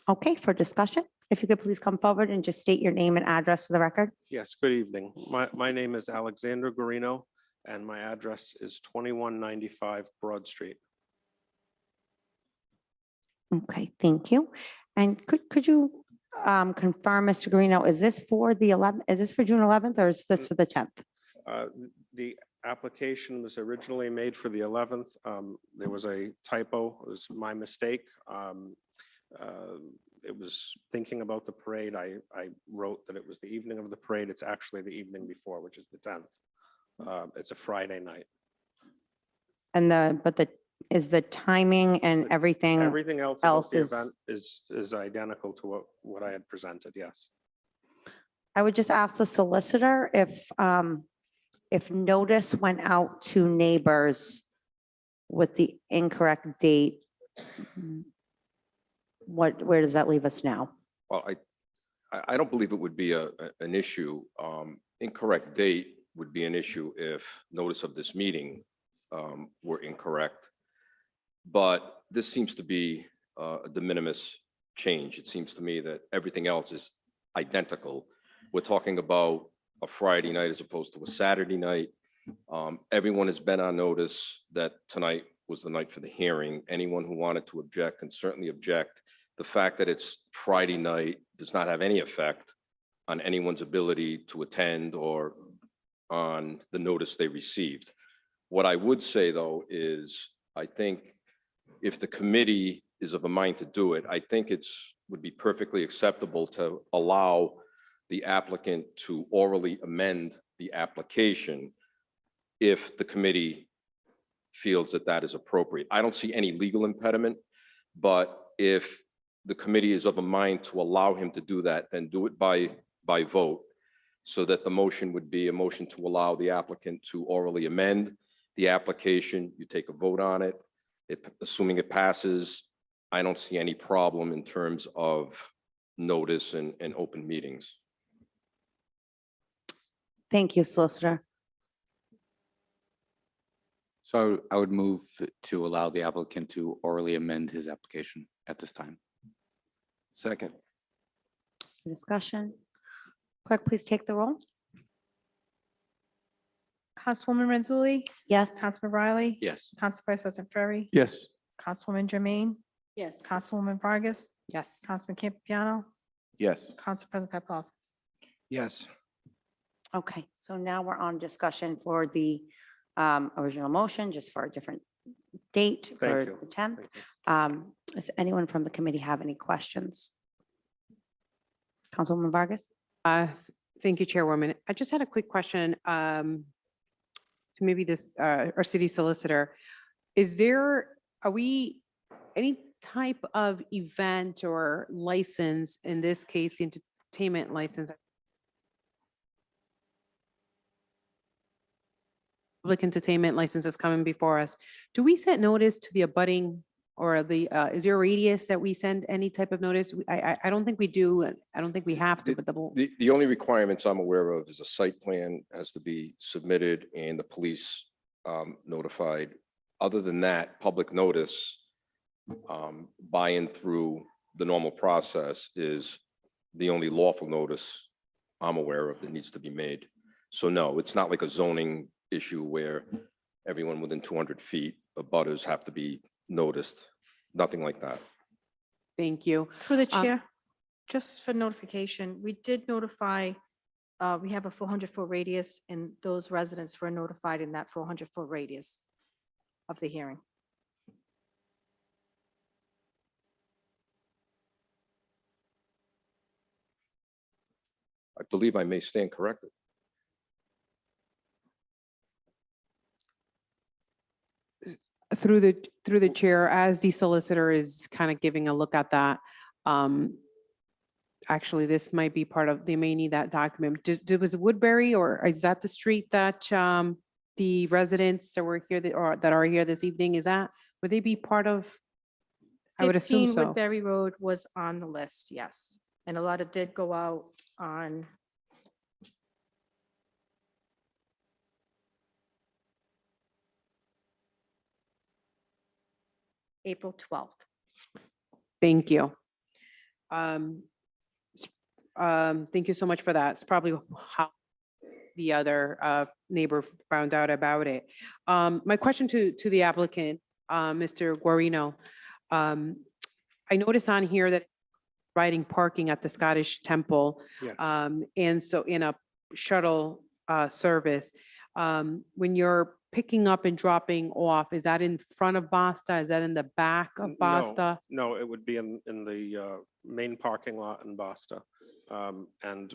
Okay, for discussion, if you could please come forward and just state your name and address for the record. Yes, good evening. My name is Alexander Guarino, and my address is 2195 Broad Street. Okay, thank you. And could you confirm, Mr. Guarino, is this for the 11th, is this for June 11th or is this for the 10th? The application was originally made for the 11th. There was a typo. It was my mistake. It was thinking about the parade. I wrote that it was the evening of the parade. It's actually the evening before, which is the 10th. It's a Friday night. And is the timing and everything Everything else about else the is, event is identical to what I had presented, yes. I would just ask the solicitor if notice went out to neighbors with the incorrect date, where does that leave us now? Well, I don't believe it would be an issue. Incorrect date would be an issue if notice of this meeting were incorrect. But this seems to be a de minimis change. It seems to me that everything else is identical. We're talking about a Friday night as opposed to a Saturday night. Everyone has been on notice that tonight was the night for the hearing. Anyone who wanted to object can certainly object. The fact that it's Friday night does not have any effect on anyone's ability to attend or on the notice they received. What I would say, though, is I think if the committee is of a mind to do it, I think would be perfectly acceptable to allow the applicant to orally amend the application if the committee feels that that is appropriate. I don't see any legal impediment, but if the committee is of a mind to allow him to do that, then do it by vote, so that the motion would be a motion to allow the applicant to orally amend the application. You take a vote on it. Assuming it passes, I don't see any problem in terms of notice and open meetings. Thank you, solicitor. So I would move to allow the applicant to orally amend his application at this time. Second. Discussion. Clerk, please take the roll. Councilwoman Renzulli, Yes. Councilman Riley. Yes. Council Vice President Ferry. Yes. Councilwoman Jermaine, Yes. Councilwoman Vargas, Yes. Councilman Campiano, Yes. Council President Paplaskas. Yes. Okay, so now we're on discussion for the original motion, just for a different date for Thank you. the 10th. Thank you. Does anyone from the committee have any questions? Councilwoman Vargas? Thank you, Chairwoman. I just had a quick question. To maybe this, our city solicitor, are we, any type of event or license, in this case, the entertainment license? Public entertainment license is coming before us. Do we send notice to the abutting or is there a radius that we send any type of notice? I don't think we do. And I don't think we have to, but The only requirements I'm aware of is a site plan has to be submitted and the police notified. Other than that, public notice, buy-in through the normal process is the only lawful notice I'm aware of that needs to be made. So no, it's not like a zoning issue where everyone within 200 feet of butters have to be noticed. Nothing like that. thank you. Through the chair, just for notification, we did notify, we have a 400-foot radius, and those residents were notified in that 400-foot radius of the hearing. I believe I may stand corrected. Through the chair, as the solicitor is kind of giving a look at that, actually, this might be part of, they may need that document. Was Woodbury, or is that the street that the residents that were here, that are here this evening, would they be part of? I would assume 15 so. Woodbury Road was on the list, yes. And a lot of did go out on April 12th. Thank you. Thank you so much for that. It's probably how the other neighbor found out about it. My question to the applicant, Mr. Guarino, I notice on here that providing parking at the Scottish Temple. Yes. And so in a shuttle service, when you're picking up and dropping off, is that in front of Basta? Is that in the back of Basta? No, it would be in the main parking lot in Basta, and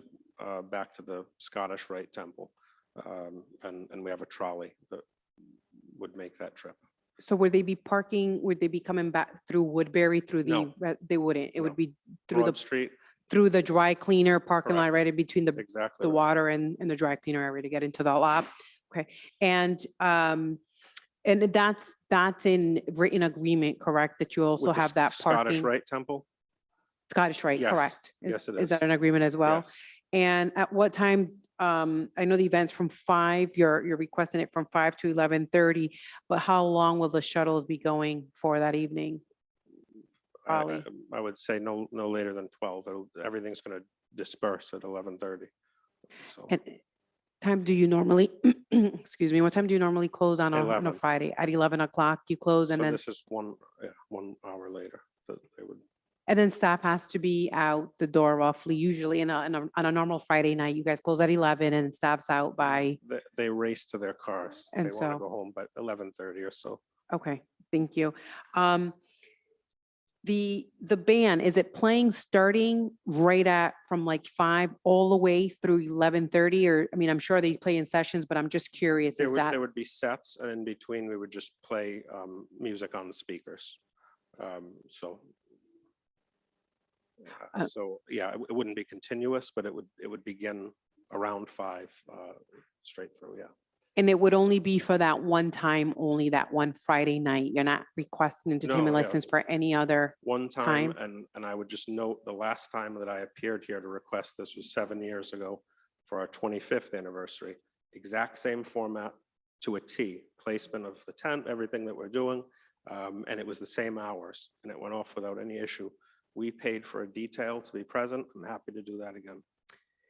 back to the Scottish Rite Temple. And we have a trolley that would make that trip. So would they be coming back through Woodbury through the, No. they wouldn't, it would be through Broad the, Street, through the dry cleaner parking lot, Correct. right in between the exactly. the right. water and the dry cleaner area to get into the lot. Okay, and that's in written agreement, correct? That you also With the have that Scottish parking? Rite Temple? Scottish Rite, Yes. correct? Yes, it Is that is. an agreement as well? Yes. And at what time, I know the event's from 5, you're requesting it from 5 to 11:30, but how long will the shuttles be going for that evening? Probably. I would say no later than 12. Everything's going to disperse at 11:30. So And time do you normally, excuse me, what time do you normally close on a 11. Friday? At 11 o'clock you close, and so then, this is 1 hour later that they would. and then staff has to be out the door roughly, usually on a normal Friday night, you guys close at 11 and staff's out by, They race to their cars. And They want to so- go home by 11:30 or so. okay, thank you. The band, is it playing starting right at from like 5 all the way through 11:30? Or, I mean, I'm sure they play in sessions, but I'm just curious, There is would, that? there would be sets, and in between, we would just play music on the speakers. So. So, yeah, it wouldn't be continuous, but it would begin around 5 straight through, yeah. And it would only be for that one time, only that one Friday night? You're not requesting entertainment yeah. license for any other? One time, Time. and I would just note, the last time that I appeared here to request this was 7 years ago for our 25th anniversary. Exact same format to a T, placement of the tent, everything that we're doing, and it was the same hours, and it went off without any issue. We paid for a detail to be present. I'm happy to do that again.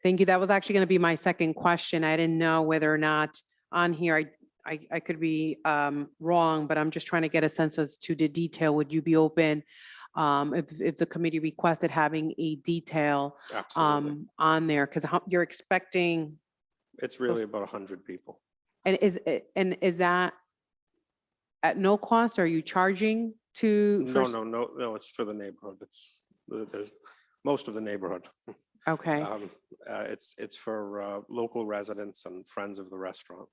Thank you. That was actually going to be my second question. I didn't know whether or not on here, I could be wrong, but I'm just trying to get a sense as to the detail. Would you be open if the committee requested having a detail Absolutely. on there? Because you're expecting, It's really about 100 people. and is that at no cost? Are you charging to? No, it's for the neighborhood. There's most of the neighborhood. Okay. It's for local residents and friends of the restaurant.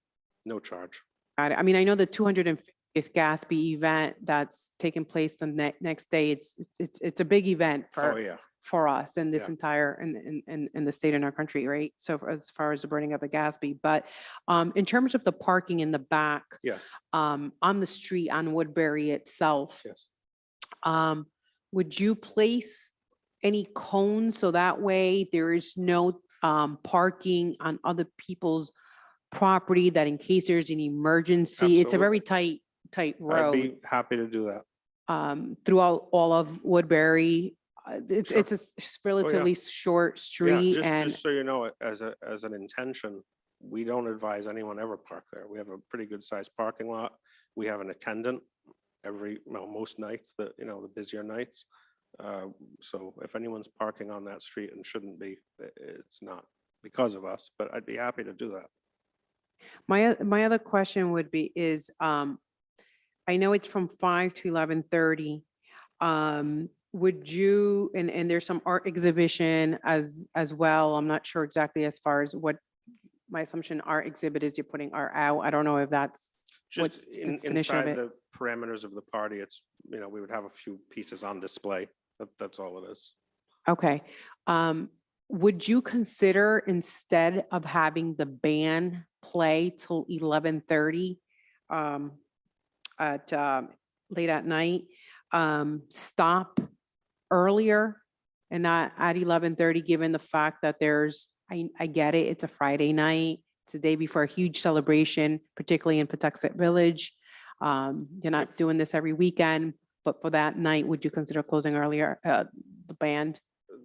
No charge. Got it. I mean, I know the 250th Gatsby event that's taking place the next day. It's a big event Oh, yeah. for us in this Yeah. entire in the state and our country, right? So as far as the burning of the Gatsby, but in terms of the parking in the back, Yes. on the street on Woodbury itself, Yes. would you place any cones so that way there is no parking on other people's property, that in case there's an emergency, it's a very tight I'd road be happy to do that. throughout all of Woodbury. It's a relatively short Yeah, street and just so you know, as an intention, we don't advise anyone ever park there. We have a pretty good sized parking lot. We have an attendant most nights, the busier nights. So if anyone's parking on that street and shouldn't be, it's not because of us, but I'd be happy to do that. my other question would be is, I know it's from 5 to 11:30. Would you, and there's some art exhibition as well. I'm not sure exactly as far as what my assumption art exhibit is you're putting art out. I don't know if that's what's Just the definition of inside it. the parameters of the party, it's, we would have a few pieces on display. That's all it is. Okay. Would you consider instead of having the band play till 11:30 at late at night, stop earlier and not at 11:30, given the fact that I get it, it's a Friday night, it's a day before a huge celebration, particularly in Patuxent Village. You're not doing this every weekend, but for that night, would you consider closing earlier, the band?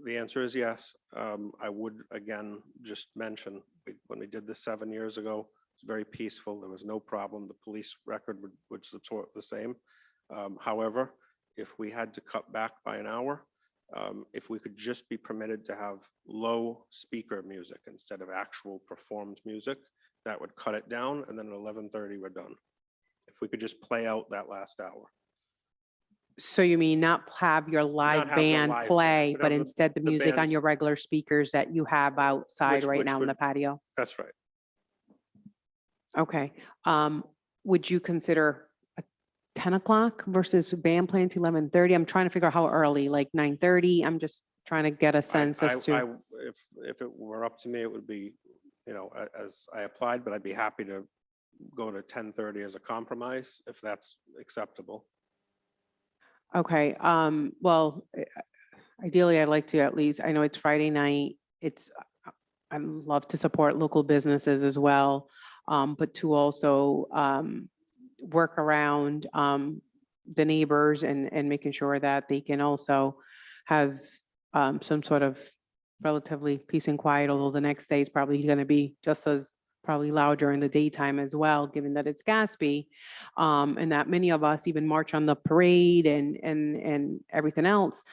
The answer is yes. I would, again, just mention, when we did this 7 years ago, it was very peaceful. There was no problem. The police record would support the same. However, if we had to cut back by an hour, if we could just be permitted to have low speaker music instead of actual performed music, that would cut it down. And then at 11:30, we're done. If we could just play out that last hour. So you mean not have your live have the band live play, band, but but have instead the the music on band- your regular speakers that you have outside right which now in the would- patio? That's right. Okay. Would you consider a 10 o'clock versus band playing to 11:30? I'm trying to figure out how early, like 9:30. I'm just trying to get a sense as to. If it were up to me, it would be, as I applied, but I'd be happy to go to 10:30 as a compromise, if that's acceptable. Okay, well, ideally, I'd like to at least, I know it's Friday night, I'd love to support local businesses as well, but to also work around the neighbors and making sure that they can also have some sort of relatively peace and quiet, although the next day is probably going to be just as probably loud during the daytime as well, given that it's Gatsby, and that many of us even march on the parade and everything else.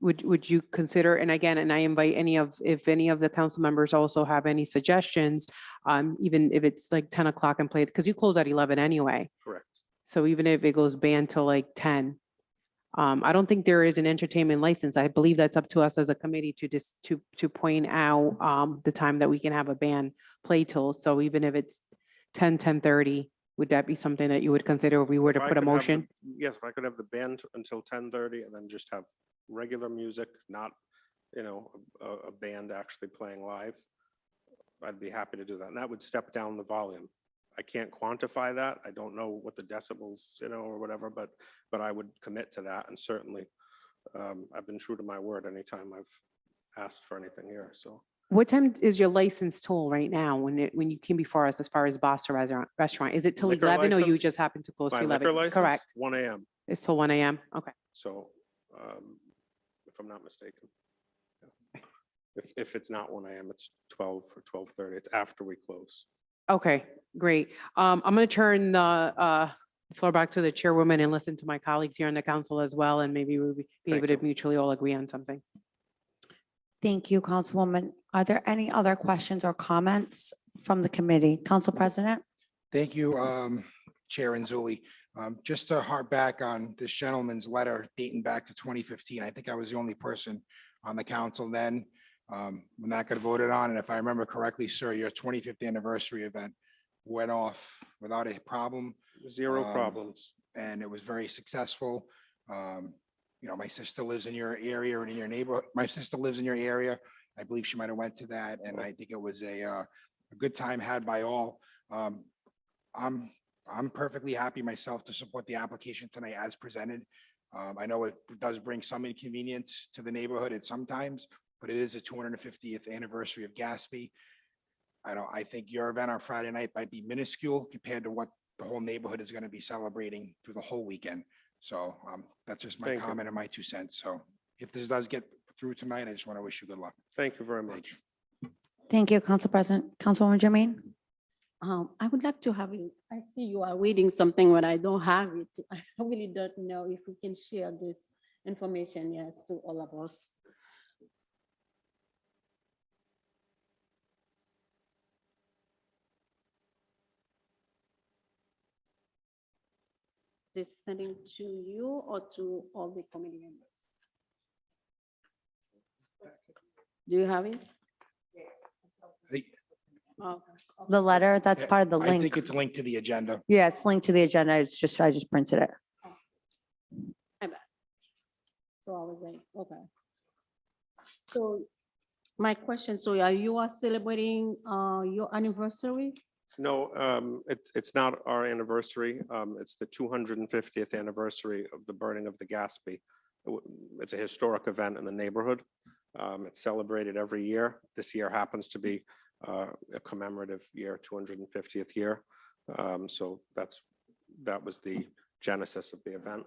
Would you consider, and again, and I invite if any of the council members also have any suggestions, even if it's like 10 o'clock and play, because you close at 11 anyway. Correct. So even if it goes band till like 10, I don't think there is an entertainment license. I believe that's up to us as a committee to just to point out the time that we can have a band play till. So even if it's 10:30, would that be something that you would consider if we were to If I put a could have motion? Yes, if I could have the band until 10:30 and then just have regular music, not, a band actually playing live, I'd be happy to do that. And that would step down the volume. I can't quantify that. I don't know what the decibels, or whatever, but I would commit to that. And certainly, I've been true to my word anytime I've asked for anything here, so. What time is your license till right now when you came before us as far as Boston restaurant? Is it till Liquor 11 or you license? just happen to close to My 11? liquor license? Correct. 1 a.m. It's till 1 a.m. Okay. So, if I'm not mistaken. If it's not 1 AM, it's 12 or 12:30. It's after we close. Okay, great. I'm going to turn the floor back to the chairwoman and listen to my colleagues here on the council as well, and maybe we'll be Thank able to you. mutually all agree on something. Thank you, Councilwoman. Are there any other questions or comments from the committee? Council President? Thank you, Chair Enzuli. Just to harp back on this gentleman's letter dating back to 2015, I think I was the only person on the council then when that got voted on. And if I remember correctly, sir, your 25th anniversary event went off without a problem. Zero problems. And it was very successful. You know, my sister lives in your area and in your neighborhood. My sister lives in your area. I believe she might have went to that, and I think it was a good time had by all. I'm perfectly happy myself to support the application tonight as presented. I know it does bring some inconvenience to the neighborhood at sometimes, but it is a 250th anniversary of Gatsby. I think your event on Friday night might be minuscule compared to what the whole neighborhood is going to be celebrating through the whole weekend. So that's just my Thank you. comment and my 2 cents. So if this does get through tonight, I just want to wish you good luck. Thank you very much. Thank you, Council President. Councilwoman Jermaine? I would like to have it. I see you are reading something, but I don't have it. I really don't know if we can share this information, yes, to all of us. This sending to you or to all the committee members? Do you have it? Okay. The letter, that's part of the I link. think it's linked to the agenda. Yeah, it's linked to the agenda. It's just, I just printed it. My bad. So I was like, okay. So my question, so you are celebrating your anniversary? No, it's not our anniversary. It's the 250th anniversary of the burning of the Gatsby. It's a historic event in the neighborhood. It's celebrated every year. This year happens to be a commemorative year, 250th year. So that was the genesis of the event.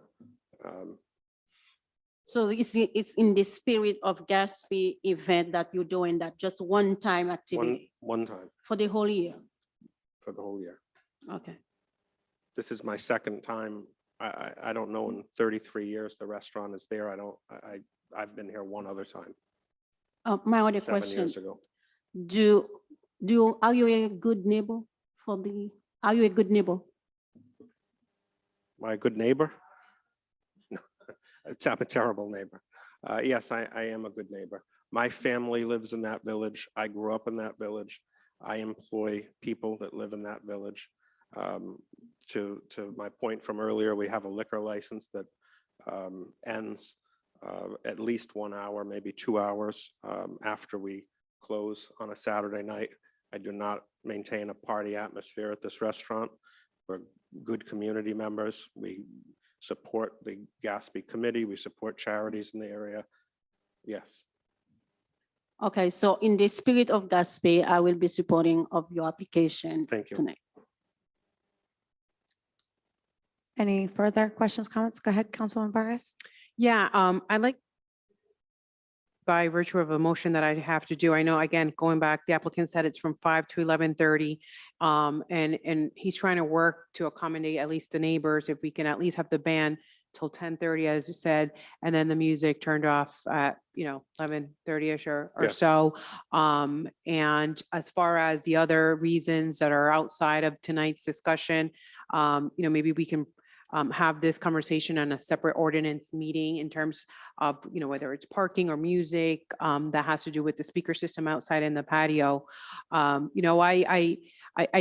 So it's in the spirit of Gatsby event that you're doing that, just one time activity One time for the whole year? for the whole year. Okay. This is my second time. I don't know, in 33 years, the restaurant is there. I've been here one other time, My other 7 question, years ago. are you a good neighbor are you a good neighbor? My good neighbor? No, I'm a terrible neighbor. Yes, I am a good neighbor. My family lives in that village. I grew up in that village. I employ people that live in that village. To my point from earlier, we have a liquor license that ends at least 1 hour, maybe 2 hours after we close on a Saturday night. I do not maintain a party atmosphere at this restaurant. We're good community members. We support the Gatsby committee. We support charities in the area. Yes. Okay, so in the spirit of Gatsby, I will be supporting of your application Thank you. tonight. Any further questions, comments? Go ahead, Councilwoman Vargas. Yeah, I'd like, by virtue of a motion that I have to do, I know, again, going back, the applicant said it's from 5 to 11:30. And he's trying to work to accommodate at least the neighbors, if we can at least have the band till 10:30, as you said, and then the music turned off at, 11:30-ish or Yes. so. And as far as the other reasons that are outside of tonight's discussion, maybe we can have this conversation on a separate ordinance meeting in terms of, whether it's parking or music that has to do with the speaker system outside in the patio. I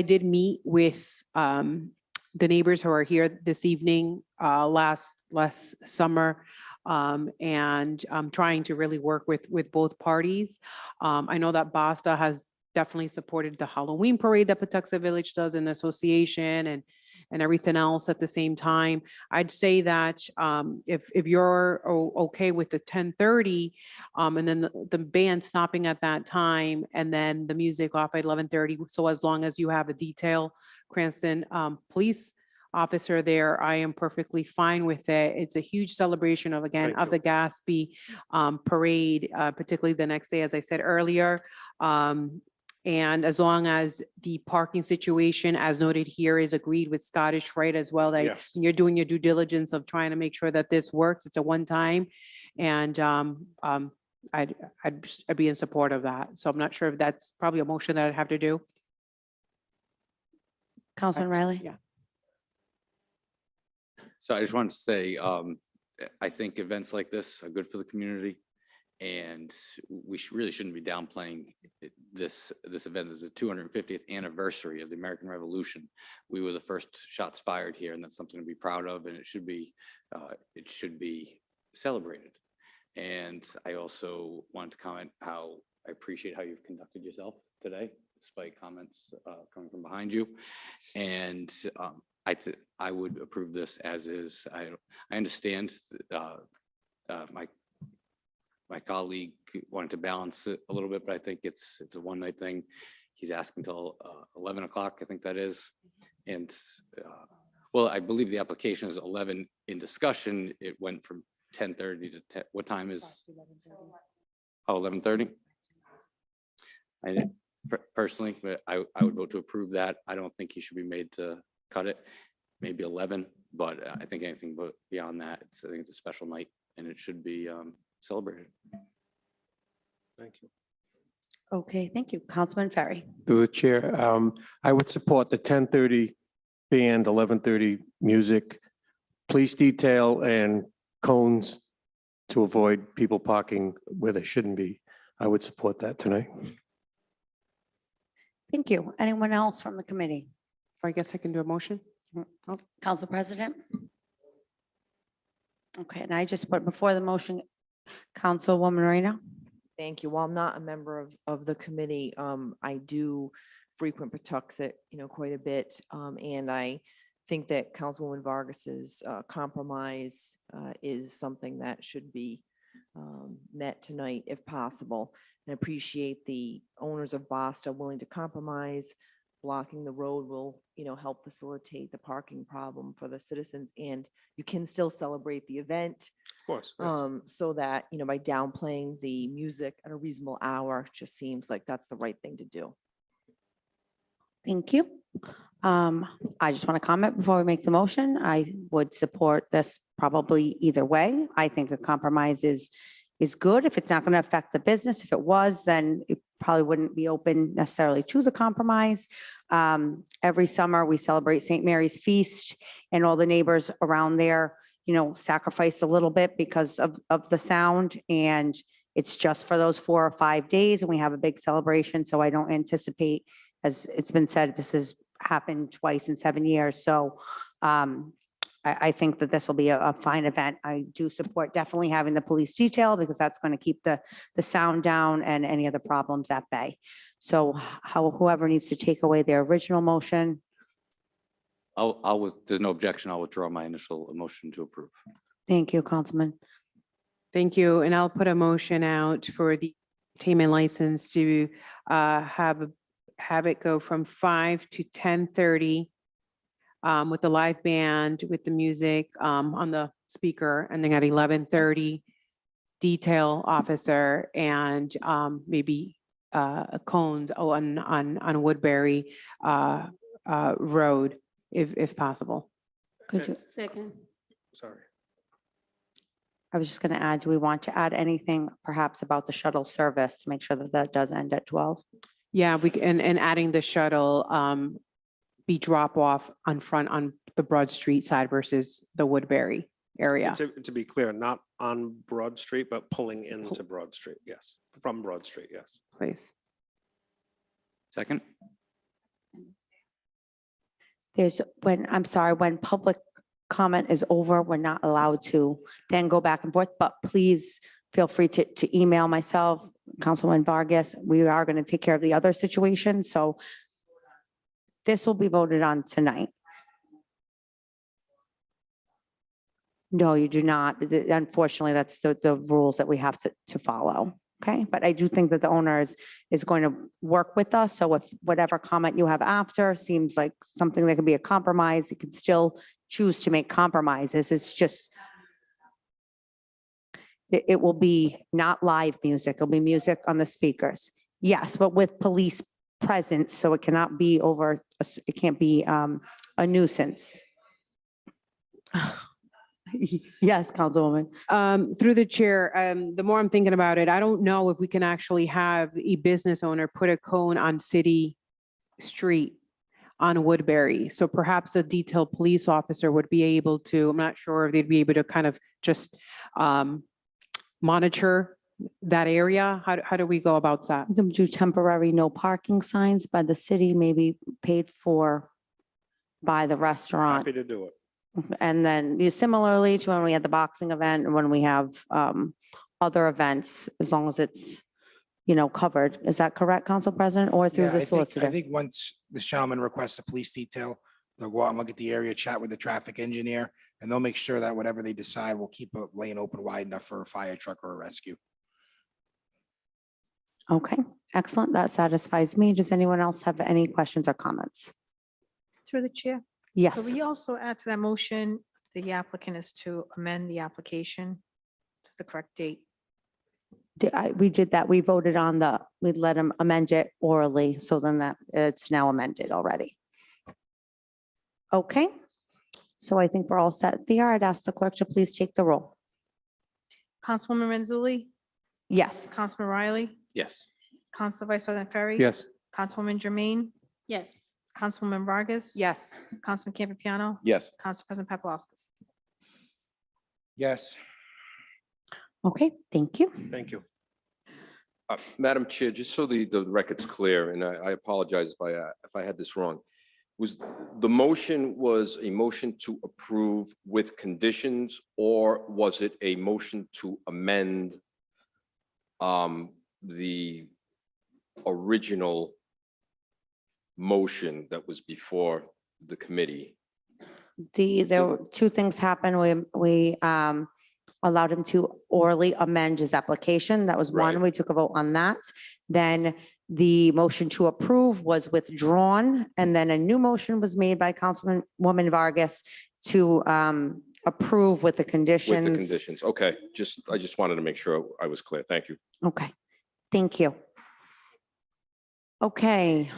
did meet with the neighbors who are here this evening, last summer, and trying to really work with both parties. I know that Basta has definitely supported the Halloween parade that Patuxent Village does in association and everything else at the same time. I'd say that if you're okay with the 10:30 and then the band stopping at that time and then the music off at 11:30, so as long as you have a detail, Cranston Police officer there, I am perfectly fine with it. It's a huge celebration of, again, Thank of the Gatsby parade, particularly the next day, as I said earlier. And as long as the parking situation, as noted here, is agreed with Scottish Rite as well, that Yes. you're doing your due diligence of trying to make sure that this works. It's a one-time. And I'd be in support of that. So I'm not sure if that's probably a motion that I'd have to do. Councilman Riley? Yeah. So I just wanted to say, I think events like this are good for the community. And we really shouldn't be downplaying this event. This is the 250th anniversary of the American Revolution. We were the first shots fired here, and that's something to be proud of, and it should be celebrated. And I also wanted to comment how I appreciate how you've conducted yourself today, despite comments coming from behind you. And I would approve this as is. I understand my colleague wanted to balance it a little bit, but I think it's a one night thing. He's asking till 11 o'clock, I think that is. And well, I believe the application is 11 in discussion. It went from 10:30 to 10. What time is? Oh, 11:30. I didn't personally, but I would vote to approve that. I don't think he should be made to cut it. Maybe 11, but I think anything but beyond that, I think it's a special night and it should be celebrated. Thank you. Okay, thank you. Councilman Ferry. Through the chair, I would support the 10:30 band, 11:30 music, police detail and cones to avoid people parking where they shouldn't be. I would support that tonight. Thank you. Anyone else from the committee? I guess I can do a motion. Oh, Council President? Okay, and I just put before the motion, Councilwoman Moreno. Thank you. While I'm not a member of the committee, I do frequent Patuxent, quite a bit. And I think that Councilwoman Vargas's compromise is something that should be met tonight if possible. And appreciate the owners of Boston willing to compromise. Blocking the road will, help facilitate the parking problem for the citizens, and you can still celebrate the event. Of course. Yes. So that, by downplaying the music at a reasonable hour, just seems like that's the right thing to do. Thank you. I just want to comment before we make the motion. I would support this probably either way. I think a compromise is good if it's not going to affect the business. If it was, then it probably wouldn't be open necessarily to the compromise. Every summer we celebrate St. Mary's Feast, and all the neighbors around there, sacrifice a little bit because of the sound, and it's just for those 4 or 5 days, and we have a big celebration. So I don't anticipate, as it's been said, this has happened twice in 7 years. So I think that this will be a fine event. I do support definitely having the police detail because that's going to keep the sound down and any other problems at bay. So whoever needs to take away their original motion. There's no objection. I'll withdraw my initial motion to approve. Thank you, Councilman. Thank you. And I'll put a motion out for the entertainment license to have it go from 5 to 10:30 with the live band, with the music on the speaker, and then at 11:30, detail officer and maybe cones on Woodbury Road, if possible. Could you? Second. Sorry. I was just going to add, do we want to add anything perhaps about the shuttle service to make sure that that does end at 12? Yeah, and adding the shuttle be drop off on the Broad Street side versus the Woodbury area. To be clear, not on Broad Street, but pulling into Broad Street. Yes. From Broad Street. Yes. Please. Second. When public comment is over, we're not allowed to then go back and forth, but please feel free to email myself, Councilwoman Vargas. We are going to take care of the other situation. So this will be voted on tonight. No, you do not. Unfortunately, that's the rules that we have to follow. Okay, but I do think that the owner is going to work with us. So if whatever comment you have after seems like something that could be a compromise, you can still choose to make compromises. It's just it will be not live music. It'll be music on the speakers. Yes, but with police presence, so it cannot be over, it can't be a nuisance. Yes, Councilwoman. Through the chair, the more I'm thinking about it, I don't know if we can actually have a business owner put a cone on city street on Woodbury. So perhaps a detailed police officer would be able to, I'm not sure if they'd be able to kind of just monitor that area. How do we go about that? We can do temporary no parking signs by the city, maybe paid for by the restaurant. Happy to do it. And then similarly to when we had the boxing event and when we have other events, as long as it's, covered. Is that correct, Council President, or through Yeah, the I solicitor? think once this gentleman requests a police detail, they'll go out and look at the area, chat with the traffic engineer, and they'll make sure that whatever they decide will keep a lane open wide enough for a fire truck or a rescue. Okay, excellent. That satisfies me. Does anyone else have any questions or comments? Through the chair. Yes. So we also add to that motion, the applicant is to amend the application to the correct date. We did that. We voted on we let him amend it orally, so then that it's now amended already. Okay, so I think we're all set there. I'd ask the clerk to please take the roll. Councilwoman Renzulli, Yes. Councilman Riley, Yes. Council Vice President Ferry. Yes. Councilwoman Jermaine, Yes. Councilwoman Vargas. Yes. Councilman Campiano, Yes. Council President Paplaskas. Yes. Okay, thank you. Thank you. Madam Chair, just so the record's clear, and I apologize if I had this wrong. Was the motion a motion to approve with conditions, or was it a motion to amend the original motion that was before the committee? There were two things happened. We allowed him to orally amend his application. That was one. Right. We took a vote on that. Then the motion to approve was withdrawn, and then a new motion was made by Councilwoman Vargas to approve with the conditions. With the conditions, okay. I just wanted to make sure I was clear. Thank you. Okay, thank you. Okay,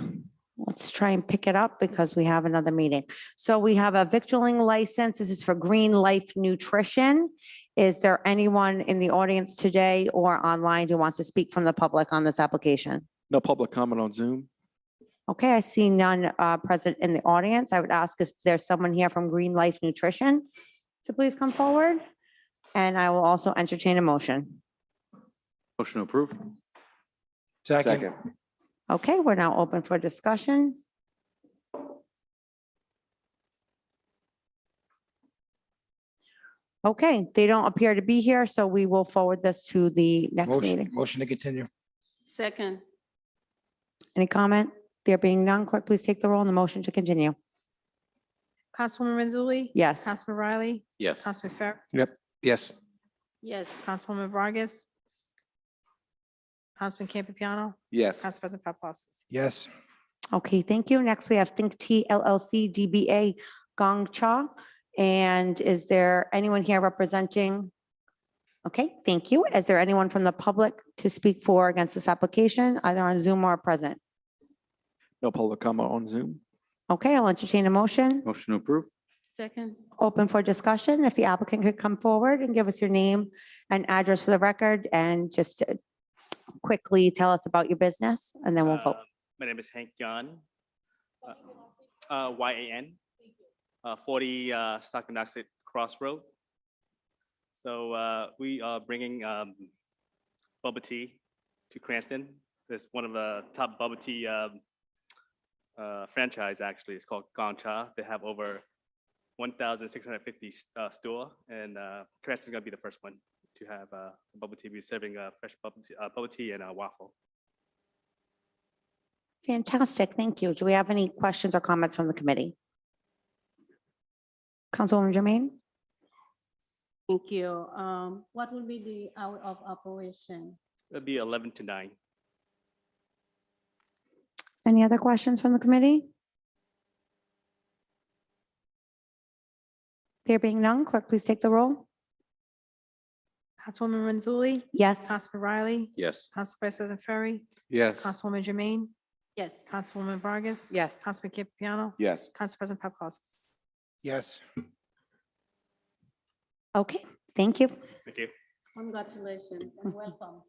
let's try and pick it up because we have another meeting. So we have a victualling license. This is for Green Life Nutrition. Is there anyone in the audience today or online who wants to speak from the public on this application? No public comment on Zoom. Okay, I see none present in the audience. I would ask if there's someone here from Green Life Nutrition to please come forward. And I will also entertain a motion. Motion to approve? Second. Okay, we're now open for discussion. Okay, they don't appear to be here, so we will forward this to the next meeting. Motion to continue. Second. Any comment? There being none, clerk, please take the roll on the motion to continue. Councilwoman Renzulli. Yes. Councilman Riley, Yes. Councilman Ferry, Yep. Yes. Yes. Councilwoman Vargas. Councilman Campiano, Yes. Council President Paplaskas. Yes. Okay, thank you. Next, we have Think Tea LLC DBA Gong Cha. And is there anyone here representing? Okay, thank you. Is there anyone from the public to speak for or against this application, either on Zoom or present? No public comment on Zoom. Okay, I'll entertain a motion. Motion to approve? Second. Open for discussion. If the applicant could come forward and give us your name and address for the record and just quickly tell us about your business, and then we'll vote. My name is Hank Yan, YAN, 40 Stock and Exit Crossroad. So we are bringing bubble tea to Cranston. It's one of the top bubble tea franchise, actually. It's called Gong Cha. They have over 1,650 store, and Cranston's gonna be the first one to have bubble tea. We're serving fresh bubble tea and waffle. Fantastic, thank you. Do we have any questions or comments from the committee? Councilwoman Jermaine? Thank you. What will be the hour of operation? It'll be 11 to 9. Any other questions from the committee? There being none, clerk, please take the roll. Councilwoman Renzulli, Yes. Councilman Riley, Yes. Council Vice President Ferry, Yes. Councilwoman Jermaine, Yes. Councilwoman Vargas. Yes. Councilman Campiano, Yes. Council President Paplaskas. Yes. Okay, thank you. Thank you. Congratulations and welcome.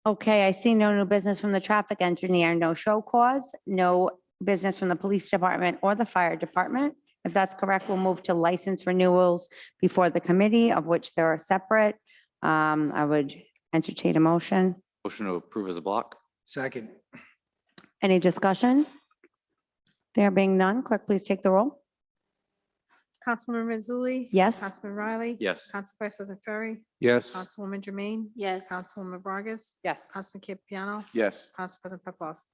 Okay, I see no new business from the traffic engineer, no show cause, no business from the police department or the fire department. If that's correct, we'll move to license renewals before the committee, of which there are separate. I would entertain a motion. Motion to approve as a block? Second. Any discussion? There being none, clerk, please take the roll. Councilwoman Renzulli. Yes. Councilman Riley. Yes. Council Vice President Ferry, Yes. Councilwoman Jermaine, Yes. Councilwoman Vargas, Yes. Councilman Campiano, Yes. Council President Paplaskas.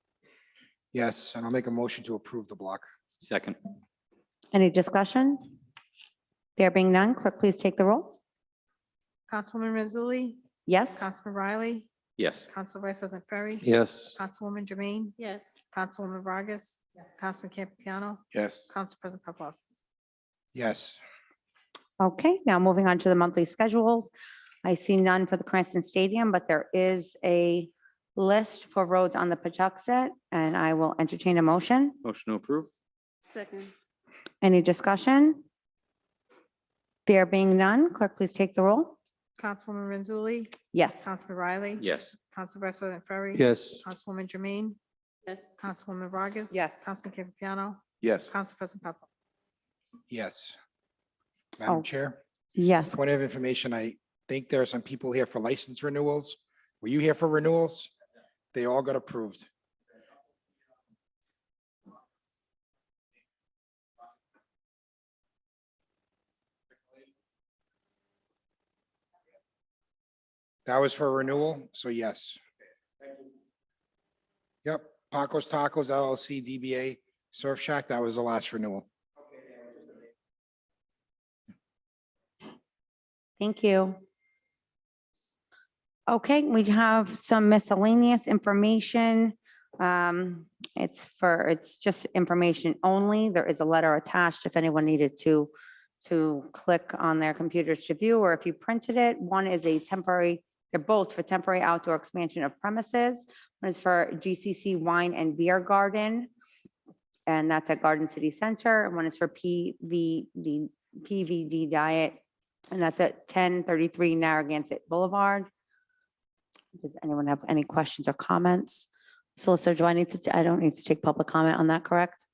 Yes, and I'll make a motion to approve the block. Second? Any discussion? There being none, clerk, please take the roll. Councilwoman Renzulli, Yes. Councilman Riley, Yes. Council Vice President Ferry, Yes. Councilwoman Jermaine, Yes. Councilwoman Vargas, Councilman Campiano, Yes. Council President Paplaskas. Yes. Okay, now moving on to the monthly schedules. I see none for the Cranston Stadium, but there is a list for roads on the Patuxent, and I will entertain a motion. Motion to approve? Second. Any discussion? There being none, clerk, please take the roll. Councilwoman Renzulli, Yes. Councilman Riley. Yes. Council Vice President Ferry. Yes. Councilwoman Jermaine, Yes. Councilwoman Vargas. Yes. Councilman Campiano, Yes. Council President Paplaskas. Yes. Oh. Madam Chair, Yes. point of information, I think there are some people here for license renewals. Were you here for renewals? They all got approved. That was for renewal, so yes. Yep, Paco's Tacos LLC, DBA Surf Shack, that was the last renewal. Thank you. Okay, we have some miscellaneous information. It's just information only. There is a letter attached if anyone needed to click on their computers to view, or if you printed it. One is a temporary, they're both for temporary outdoor expansion of premises. One is for GCC Wine and Beer Garden, and that's at Garden City Center. And one is for PVD Diet, and that's at 1033 Narragansett Boulevard. Does anyone have any questions or comments? Solicitor, do I need to, I don't need to take public comment on that, correct?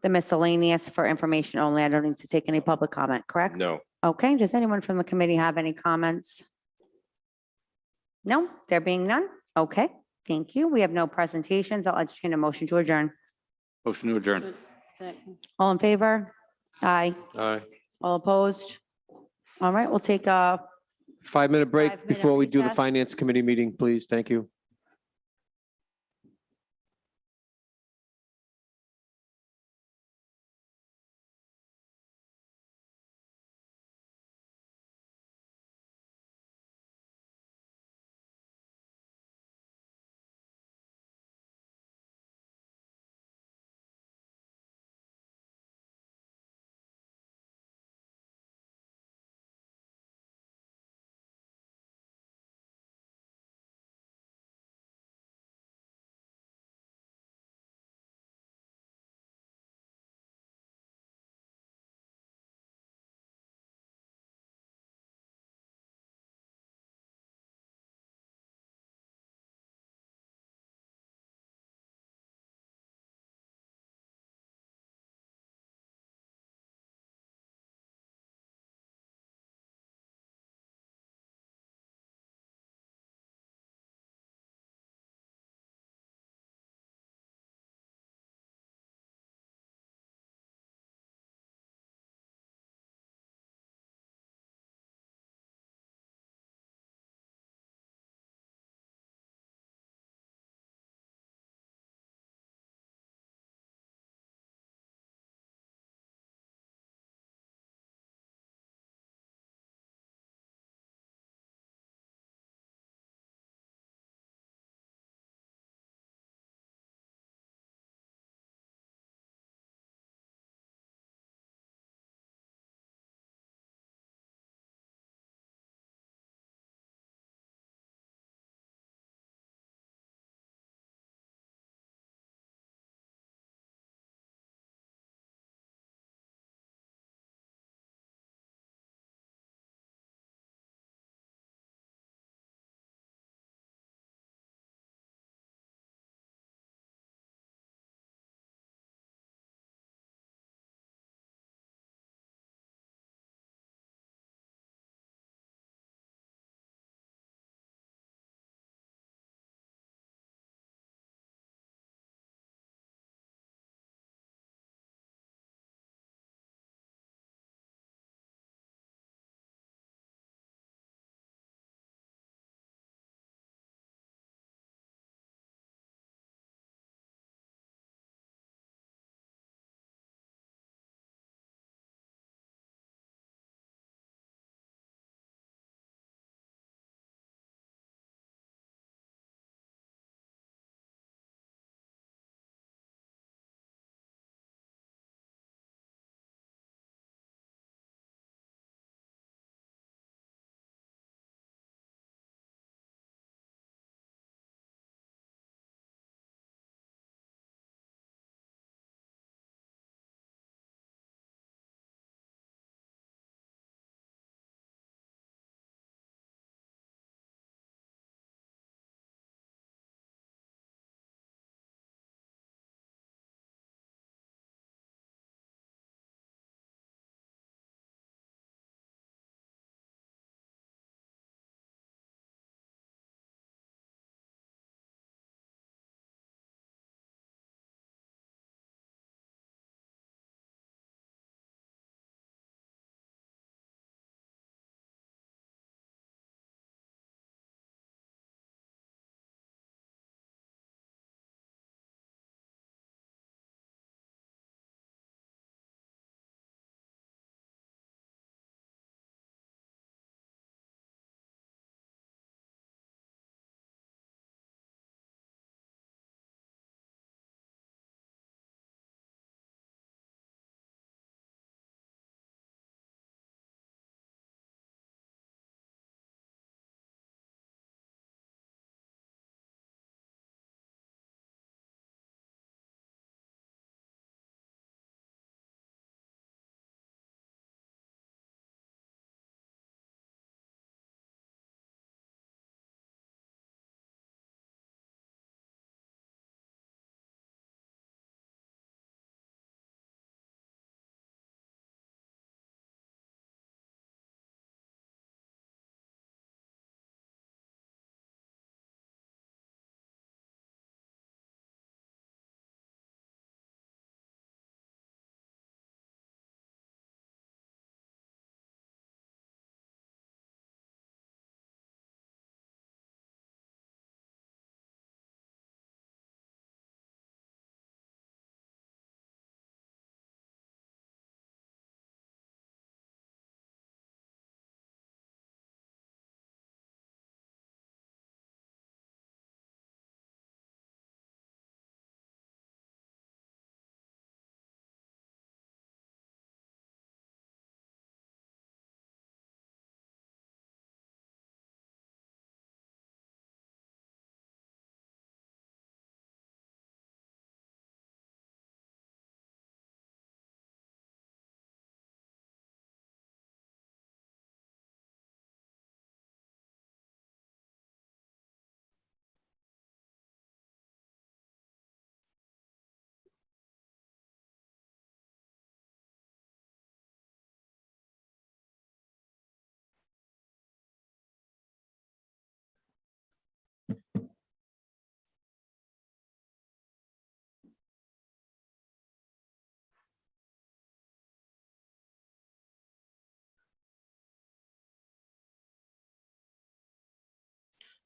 The miscellaneous for information only, I don't need to take any public comment, correct? No. Okay, does anyone from the committee have any comments? No, there being none? Okay, thank you. We have no presentations. I'll entertain a motion to adjourn. Motion to adjourn? Second. All in favor? Aye. Aye. All opposed? All right, we'll take a 5-minute break 5-minute before we do the recess. finance committee meeting, please. Thank you.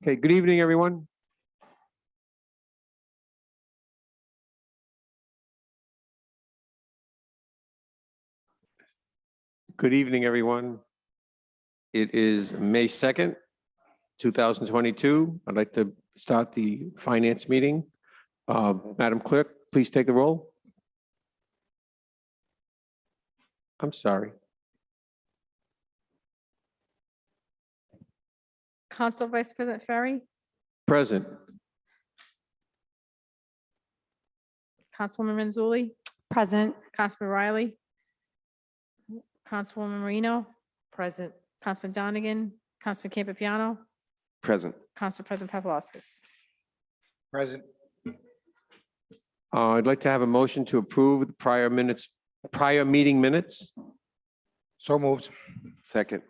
Okay, good evening, everyone. Good evening, everyone. It is May 2nd, 2022. I'd like to start the finance meeting. Madam Clerk, please take the roll. I'm sorry. Council Vice President Ferry, Present. Councilwoman Renzulli, Present. Councilman Riley, Councilwoman Marino, Present. Councilman Donegan, Councilman Campiano, Present. Council President Paplaskas. Present. I'd like to have a motion to approve the prior meeting minutes. So moved. Second.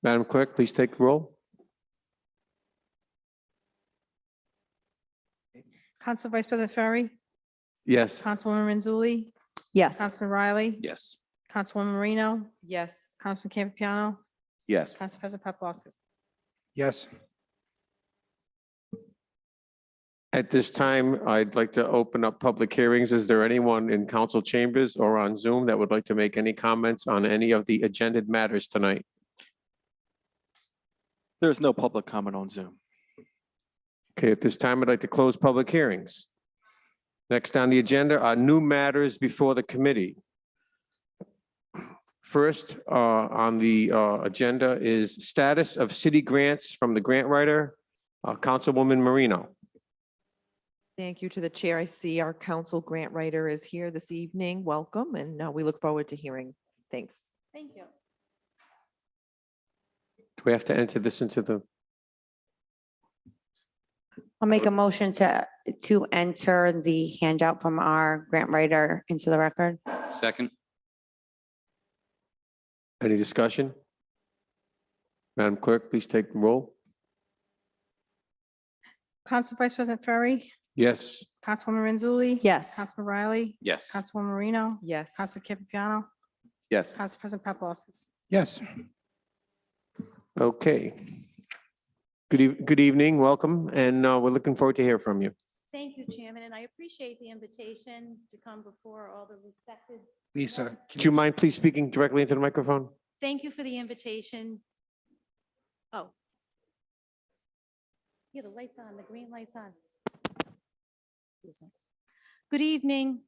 Madam Clerk, please take the roll. Council Vice President Ferry, Yes. Councilwoman Renzulli, Yes. Councilman Riley, Yes. Councilwoman Marino, Yes. Councilman Campiano, Yes. Council President Paplaskas. Yes. At this time, I'd like to open up public hearings. Is there anyone in council chambers or on Zoom that would like to make any comments on any of the agended matters tonight? There is no public comment on Zoom. Okay, at this time, I'd like to close public hearings. Next on the agenda are new matters before the committee. First on the agenda is status of city grants from the grant writer, Councilwoman Marino. Thank you to the chair. I see our council grant writer is here this evening. Welcome, and we look forward to hearing. Thanks. Thank you. Do we have to enter this into the? I'll make a motion to enter the handout from our grant writer into the record. Second. Any discussion? Madam Clerk, please take the roll. Council Vice President Ferry, Yes. Councilwoman Renzulli. Yes. Councilman Riley, Yes. Councilwoman Marino, Yes. Councilman Campiano, Yes. Council President Paplaskas. Yes. Okay. Good evening, welcome, and we're looking forward to hear from you. Thank you, Chairman, and I appreciate the invitation to come before all the respected. Lisa. Do you mind please speaking directly into the microphone? Thank you for the invitation. Oh. Yeah, the light's on, the green light's on. Good evening,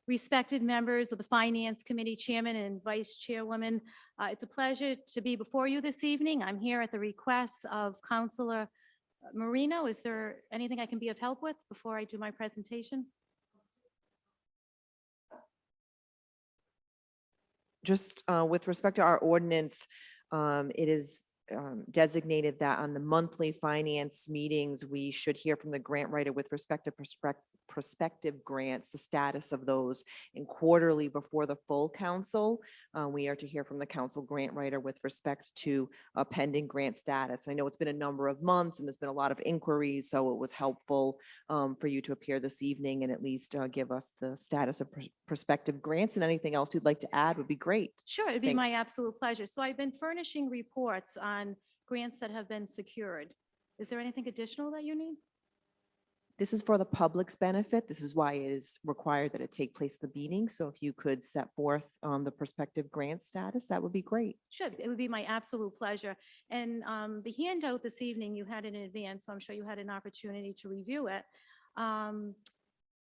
respected members of the Finance Committee Chairman and Vice Chairwoman. It's a pleasure to be before you this evening. I'm here at the request of Councilor Marino. Is there anything I can be of help with before I do my presentation? Just with respect to our ordinance, it is designated that on the monthly finance meetings, we should hear from the grant writer with respect to prospective grants, the status of those, and quarterly before the full council, we are to hear from the council grant writer with respect to pending grant status. I know it's been a number of months and there's been a lot of inquiries, so it was helpful for you to appear this evening and at least give us the status of prospective grants, and anything else you'd like to add would be great. Sure, it'd be my Thanks. absolute pleasure. So I've been furnishing reports on grants that have been secured. Is there anything additional that you need? This is for the public's benefit. This is why it is required that it take place at the meeting. So if you could set forth the prospective grant status, that would be great. Sure, it would be my absolute pleasure. And the handout this evening, you had in advance, so I'm sure you had an opportunity to review it. I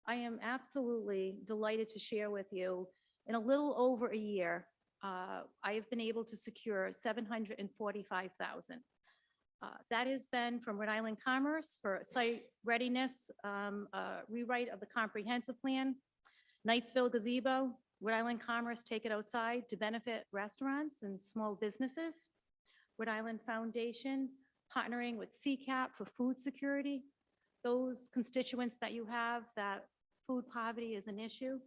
am absolutely delighted to share with you, in a little over a year, I have been able to secure $745,000. That has been from Rhode Island Commerce for site readiness, rewrite of the comprehensive plan, Knightsville gazebo, Rhode Island Commerce Take It Outside to benefit restaurants and small businesses, Rhode Island Foundation partnering with CCAP for food security, those constituents that you have that food poverty is an issue,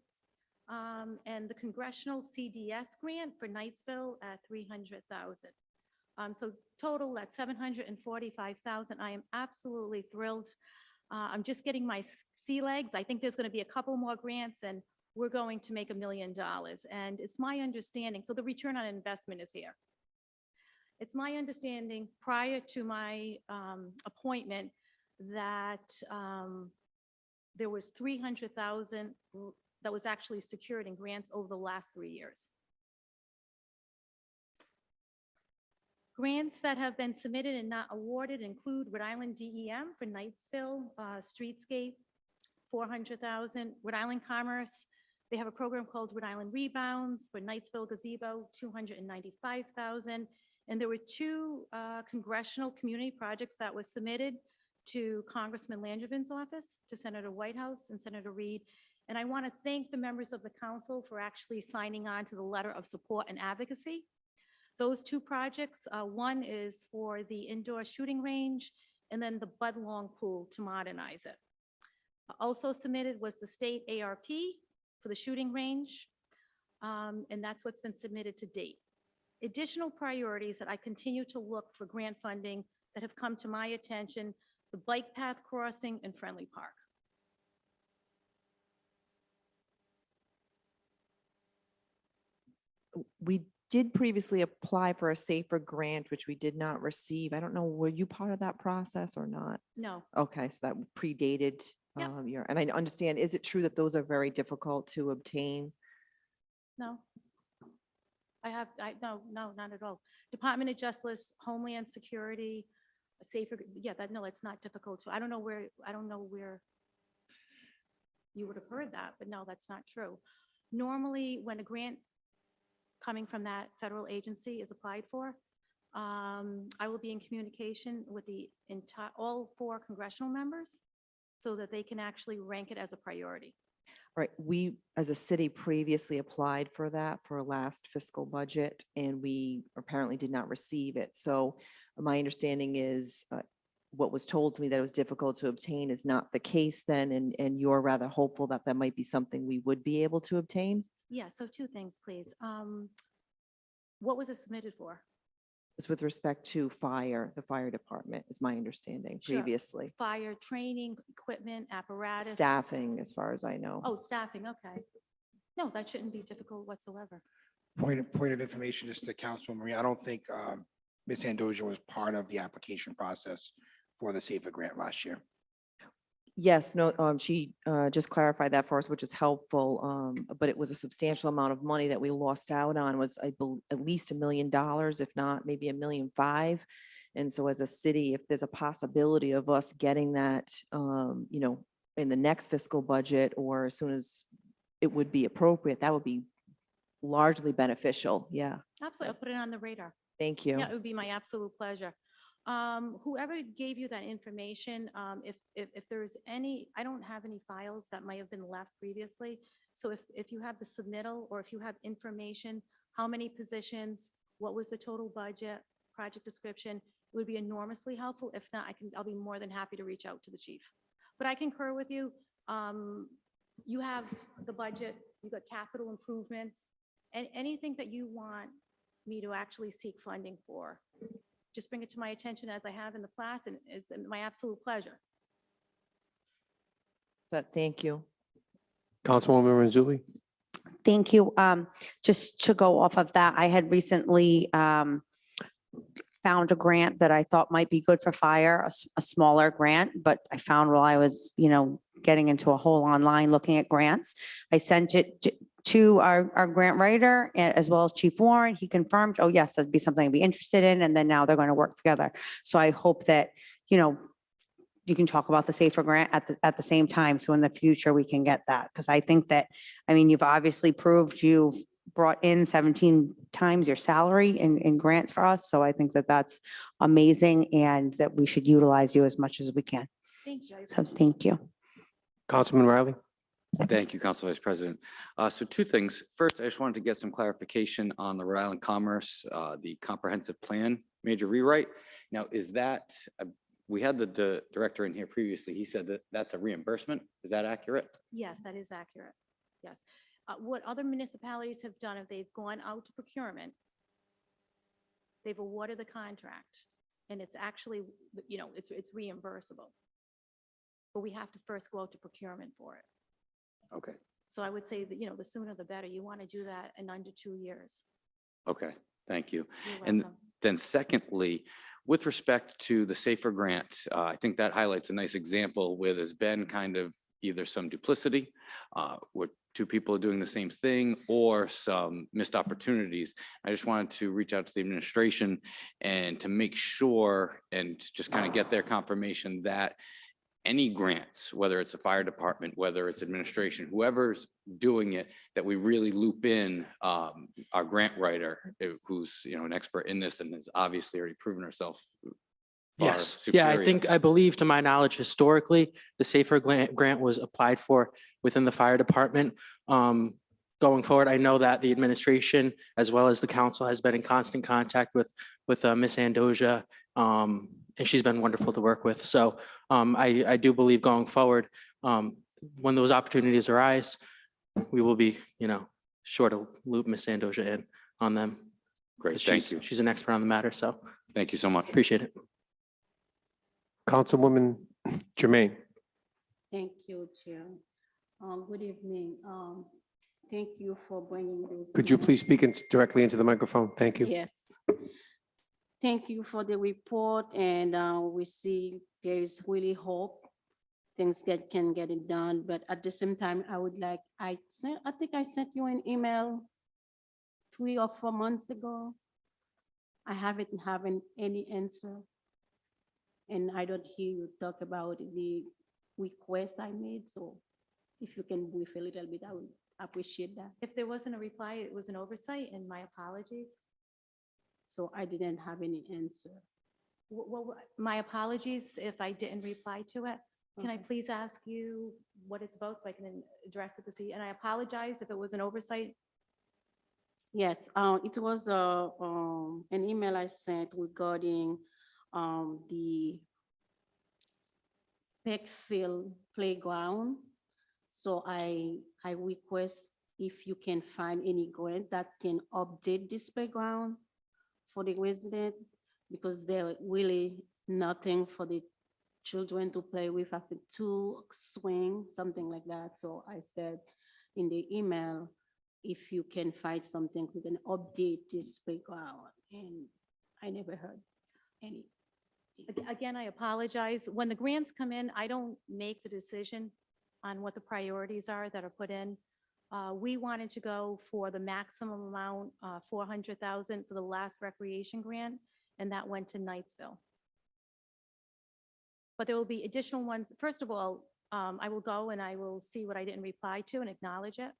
and the Congressional CDS grant for Knightsville at $300,000. So total at $745,000. I am absolutely thrilled. I'm just getting my sea legs. I think there's going to be a couple more grants and we're going to make $1 million. And it's my understanding, so the return on investment is here. It's my understanding prior to my appointment that there was 300,000 that was actually secured in grants over the last 3 years. Grants that have been submitted and not awarded include Rhode Island DEM for Knightsville Streetscape, 400,000. Rhode Island Commerce, they have a program called Rhode Island Rebounds for Knightsville Gazebo, 295,000. And there were 2 congressional community projects that was submitted to Congressman Langevin's office, to Senator Whitehouse and Senator Reed. And I want to thank the members of the council for actually signing on to the letter of support and advocacy. Those 2 projects, one is for the indoor shooting range and then the Bud Long Pool to modernize it. Also submitted was the state ARP for the shooting range, and that's what's been submitted to date. Additional priorities that I continue to look for grant funding that have come to my attention, the bike path crossing and Friendly Park. We did previously apply for a safer grant, which we did not receive. I don't know, were you part of that process or not? No, Okay, so that predated Yep. your, and I understand, is it true that those are very difficult to obtain? no. No, not at all. Department of Justice, Homeland Security, safer, yeah, no, it's not difficult. I don't know where you would have heard that, but no, that's not true. Normally, when a grant coming from that federal agency is applied for, I will be in communication with all 4 congressional members so that they can actually rank it as a priority. Right, we, as a city, previously applied for that for a last fiscal budget, and we apparently did not receive it. So my understanding is what was told to me that it was difficult to obtain is not the case then, and you're rather hopeful that that might be something we would be able to obtain? Yeah, so 2 things, please. What was it submitted for? It's with respect to the fire department, is my understanding Sure. previously. Fire training, equipment, apparatus. Staffing, as far as I know. Oh, staffing, okay. No, that shouldn't be difficult whatsoever. Point of information just to Councilwoman Marie, I don't think Ms. Andoja was part of the application process for the SAFER grant last year. Yes, no, she just clarified that for us, which is helpful. But it was a substantial amount of money that we lost out on, was at least $1 million, if not maybe $1.5 million. And so as a city, if there's a possibility of us getting that, in the next fiscal budget or as soon as it would be appropriate, that would be largely beneficial. Yeah, Absolutely, I'll put it on the radar. thank you. Yeah, it would be my absolute pleasure. Whoever gave you that information, if there's any, I don't have any files that might have been left previously. So if you have the submittal or if you have information, how many positions, what was the total budget, project description, it would be enormously helpful. If not, I'll be more than happy to reach out to the chief. But I concur with you. You have the budget, you got capital improvements, and anything that you want me to actually seek funding for, just bring it to my attention as I have in the past, and it's my absolute pleasure. But thank you. Councilwoman Renzulli? Thank you. Just to go off of that, I had recently found a grant that I thought might be good for fire, a smaller grant, but I found while I was, getting into a hole online looking at grants, I sent it to our grant writer as well as Chief Warren. He confirmed, oh yes, that'd be something I'd be interested in. And then now they're going to work together. So I hope that, you can talk about the SAFER grant at the same time. So in the future, we can get that. Because I think that, you've obviously proved you've brought in 17 times your salary in grants for us. So I think that that's amazing and that we should utilize you as much as we can. Thank you. So thank you. Councilman Riley? Thank you, Council Vice President. So 2 things. First, I just wanted to get some clarification on the Rhode Island Commerce, the comprehensive plan major rewrite. Now, is that, we had the director in here previously. He said that that's a reimbursement. Is that accurate? Yes, that is accurate. Yes. What other municipalities have done, if they've gone out to procurement, they've awarded the contract, and it's actually, it's reimbursable. But we have to first go out to procurement for it. Okay. So I would say that, the sooner the better. You want to do that in under 2 years. Okay. Thank you. You're And welcome. Then secondly, with respect to the SAFER grant, I think that highlights a nice example where there's been kind of either some duplicity, where two people are doing the same thing, or some missed opportunities. I just wanted to reach out to the administration and to make sure and just kind of get their confirmation that any grants, whether it's the fire department, whether it's administration, whoever's doing it, that we really loop in our grant writer, who's, you know, an expert in this and has obviously already proven herself. far Yes, yeah, I superior. think, I believe to my knowledge, historically, the SAFER grant was applied for within the fire department. Going forward, I know that the administration as well as the council has been in constant contact with Ms. Andoja. And she's been wonderful to work with. So I do believe going forward, when those opportunities arise, we will be, you know, sure to loop Ms. Andoja in on them. Great, 'Cause thank she's- you. She's an expert on the matter, so Thank you so much. appreciate it. Councilwoman Jermaine. Thank you, Chair. Good evening. Thank you for bringing this. Could you please speak directly into the microphone? Thank you. Yes. Thank you for the report, and we see there is really hope things can get it done. But at the same time, I would like, I think I sent you an email 3 or 4 months ago. I haven't any answer. And I don't hear you talk about the request I made, so if you can brief a little bit, I would appreciate that. If there wasn't a reply, it was an oversight, and my apologies. So I didn't have any answer. Well, my apologies if I didn't reply to it. Can I Okay. please ask you what it's about so I can address it this evening? And I apologize if it was an oversight. Yes, it was an email I sent regarding the Speckfield Playground. So I request if you can find any grant that can update this playground for the resident, because there really nothing for the children to play with after 2 swing, something like that. So I said in the email, if you can find something, we can update this playground, and I never heard any. Again, I apologize. When the grants come in, I don't make the decision on what the priorities are that are put in. We wanted to go for the maximum amount, 400,000 for the last recreation grant, and that went to Knightsville. But there will be additional ones. First of all, I will go and I will see what I didn't reply to and acknowledge it.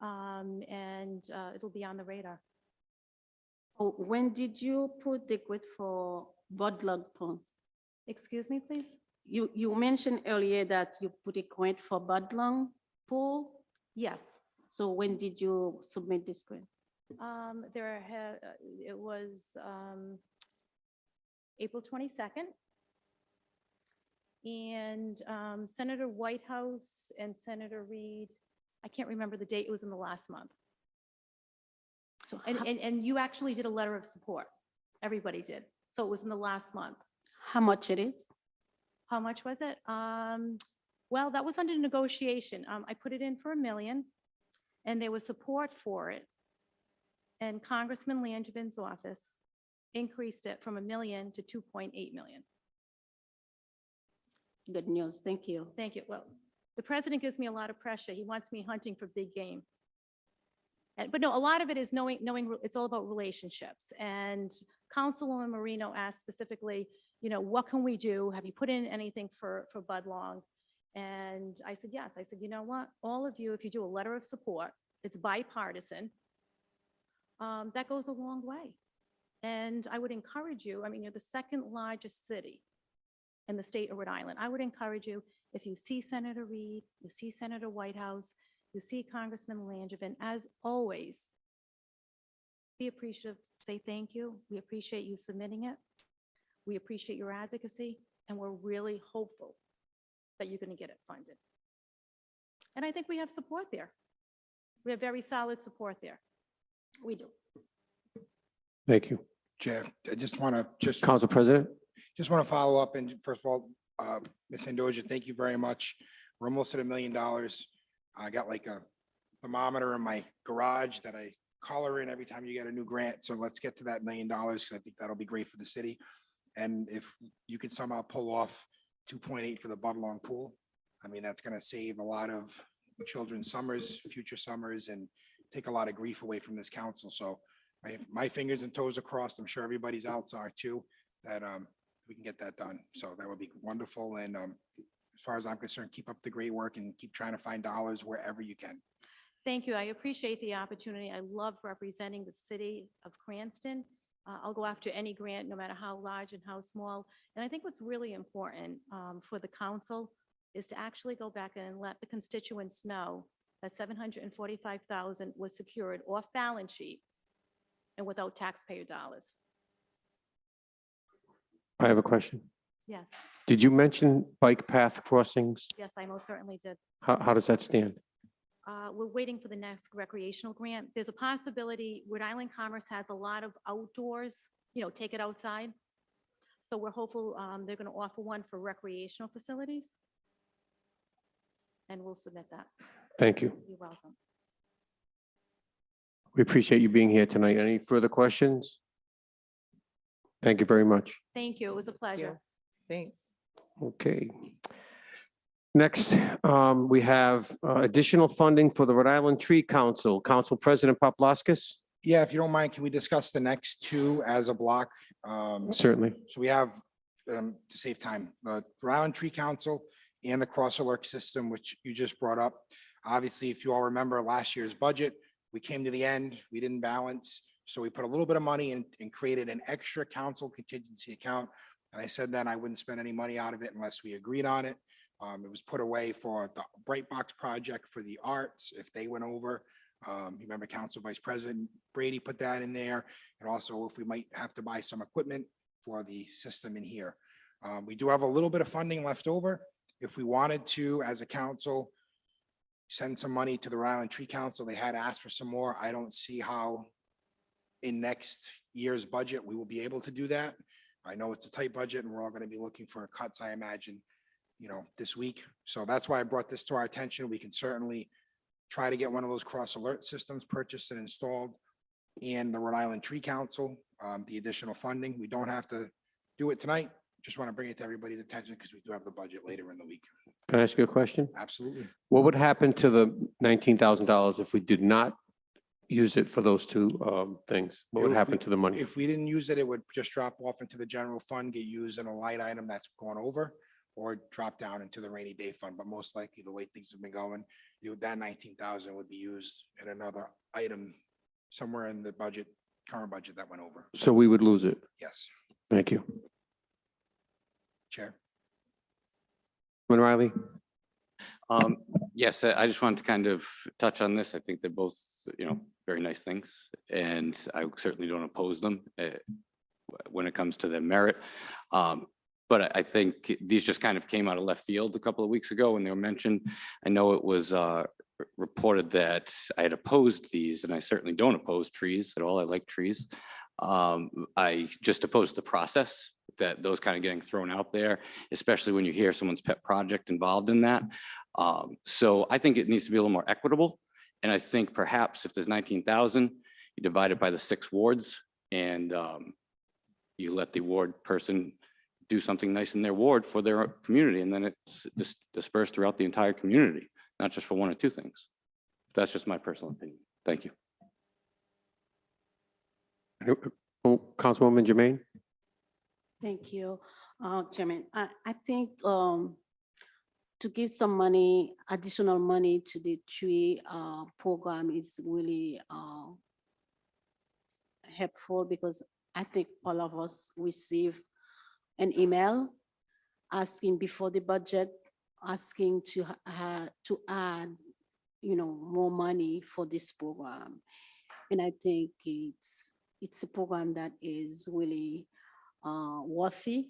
And it'll be on the radar. Oh, when did you put the grant for Budlug Pond? Excuse me, please? You mentioned earlier that you put a grant for Budlong Pool. Yes. So when did you submit this grant? It was April 22nd. And Senator Whitehouse and Senator Reed, I can't remember the date, it was in the last month. So And you actually did a letter of support. Everybody did. So it was in the last month. how much it is? How much was it? Well, that was under negotiation. I put it in for $1 million, and there was support for it. And Congressman Langevin office increased it from $1 million to $2.8 million. Good news. Thank you. Thank you. Well, the president gives me a lot of pressure. He wants me hunting for big game. But no, a lot of it is knowing it's all about relationships. And Councilwoman Marino asked specifically, you know, what can we do? Have you put in anything for Budlong? And I said, yes. I said, you know what? All of you, if you do a letter of support, it's bipartisan. That goes a long way. And I would encourage you, I mean, you're the second largest city in the state of Rhode Island. I would encourage you, if you see Senator Reed, you see Senator Whitehouse, you see Congressman Langevin, as always, be appreciative, say thank you. We appreciate you submitting it. We appreciate your advocacy, and we're really hopeful that you're going to get it funded. And I think we have support there. We have very solid support there. We do. Thank you. Chair, I just want to Council President. Just want to follow up, and first of all, Ms. Andoja, thank you very much. We're almost at $1 million. I got like a thermometer in my garage that I color in every time you get a new grant. So let's get to that $1 million because I think that'll be great for the city. And if you could somehow pull off 2.8 for the Budlong pool, I mean, that's going to save a lot of children's summers, future summers, and take a lot of grief away from this council. So I have my fingers and toes are crossed. I'm sure everybody's else are too, that we can get that done. So that would be wonderful. And as far as I'm concerned, keep up the great work and keep trying to find dollars wherever you can. Thank you. I appreciate the opportunity. I love representing the city of Cranston. I'll go after any grant, no matter how large and how small. And I think what's really important for the council is to actually go back and let the constituents know that $745,000 was secured off balance sheet and without taxpayer dollars. I have a question. Yes, Did you mention bike path crossings? yes, I most certainly did. How does that stand? We're waiting for the next recreational grant. There's a possibility, Rhode Island Commerce has a lot of outdoors, take it outside. So we're hopeful they're going to offer one for recreational facilities. And we'll submit that. Thank you. You're welcome. We appreciate you being here tonight. Any further questions? Thank you very much. Thank you. It was a pleasure. Thanks. Okay. Next, we have additional funding for the Rhode Island Tree Council. Council President Paplaskas? Yeah, if you don't mind, can we discuss the next two as a block? Certainly. So we have, to save time, the Rhode Island Tree Council and the Cross Alert System, which you just brought up. Obviously, if you all remember last year's budget, we came to the end, we didn't balance. So we put a little bit of money in and created an extra council contingency account. And I said then I wouldn't spend any money out of it unless we agreed on it. It was put away for the Bright Box project for the arts, if they went over. You remember Council Vice President Brady put that in there. And also if we might have to buy some equipment for the system in here. We do have a little bit of funding left over. If we wanted to, as a council, send some money to the Rhode Island Tree Council, they had asked for some more. I don't see how in next year's budget, we will be able to do that. I know it's a tight budget and we're all going to be looking for cuts, I imagine, this week. So that's why I brought this to our attention. We can certainly try to get one of those cross alert systems purchased and installed, and the Rhode Island Tree Council, the additional funding. We don't have to do it tonight. Just want to bring it to everybody's attention because we do have the budget later in the week. Can I ask you a question? Absolutely. What would happen to the $19,000 if we did not use it for those two things? What would happen to the money? If we didn't use it, it would just drop off into the general fund, get used in a line item that's gone over, or drop down into the rainy day fund. But most likely, the way things have been going, that 19,000 would be used in another item somewhere in the budget, current budget that went over. So we would lose it? Yes, Thank you. Chair. Riley? Yes, I just wanted to kind of touch on this. I think they're both, very nice things, and I certainly don't oppose them when it comes to their merit. But I think these just kind of came out of left field a couple of weeks ago when they were mentioned. I know it was reported that I had opposed these, and I certainly don't oppose trees at all. I like trees. I just oppose the process that those kind of getting thrown out there, especially when you hear someone's pet project involved in that. So I think it needs to be a little more equitable. And I think perhaps if there's 19,000, you divide it by the 6 wards and you let the ward person do something nice in their ward for their community. And then it's dispersed throughout the entire community, not just for 1 or 2 things. That's just my personal opinion. Thank you. Councilwoman Jermaine? Thank you, Chairman. I think to give some money, additional money to the tree program is really helpful, because I think all of us receive an email asking before the budget, asking to add, more money for this program. And I think it's a program that is really worthy.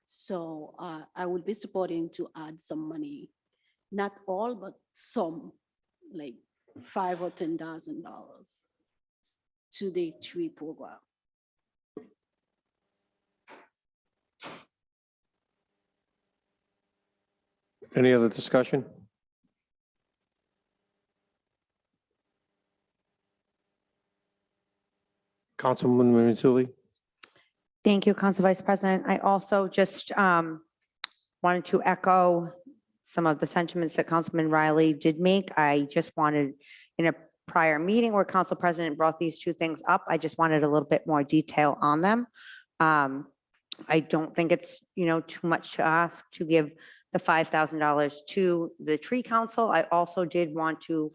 So I would be supporting to add some money, not all, but some, like $5,000 or $10,000 to the tree program. Any other discussion? Councilwoman Mazzulli? Thank you, Council Vice President. I also just wanted to echo some of the sentiments that Councilman Riley did make. I just wanted, in a prior meeting where Council President brought these two things up, I just wanted a little bit more detail on them. I don't think it's, too much to ask to give the $5,000 to the tree council. I also did want to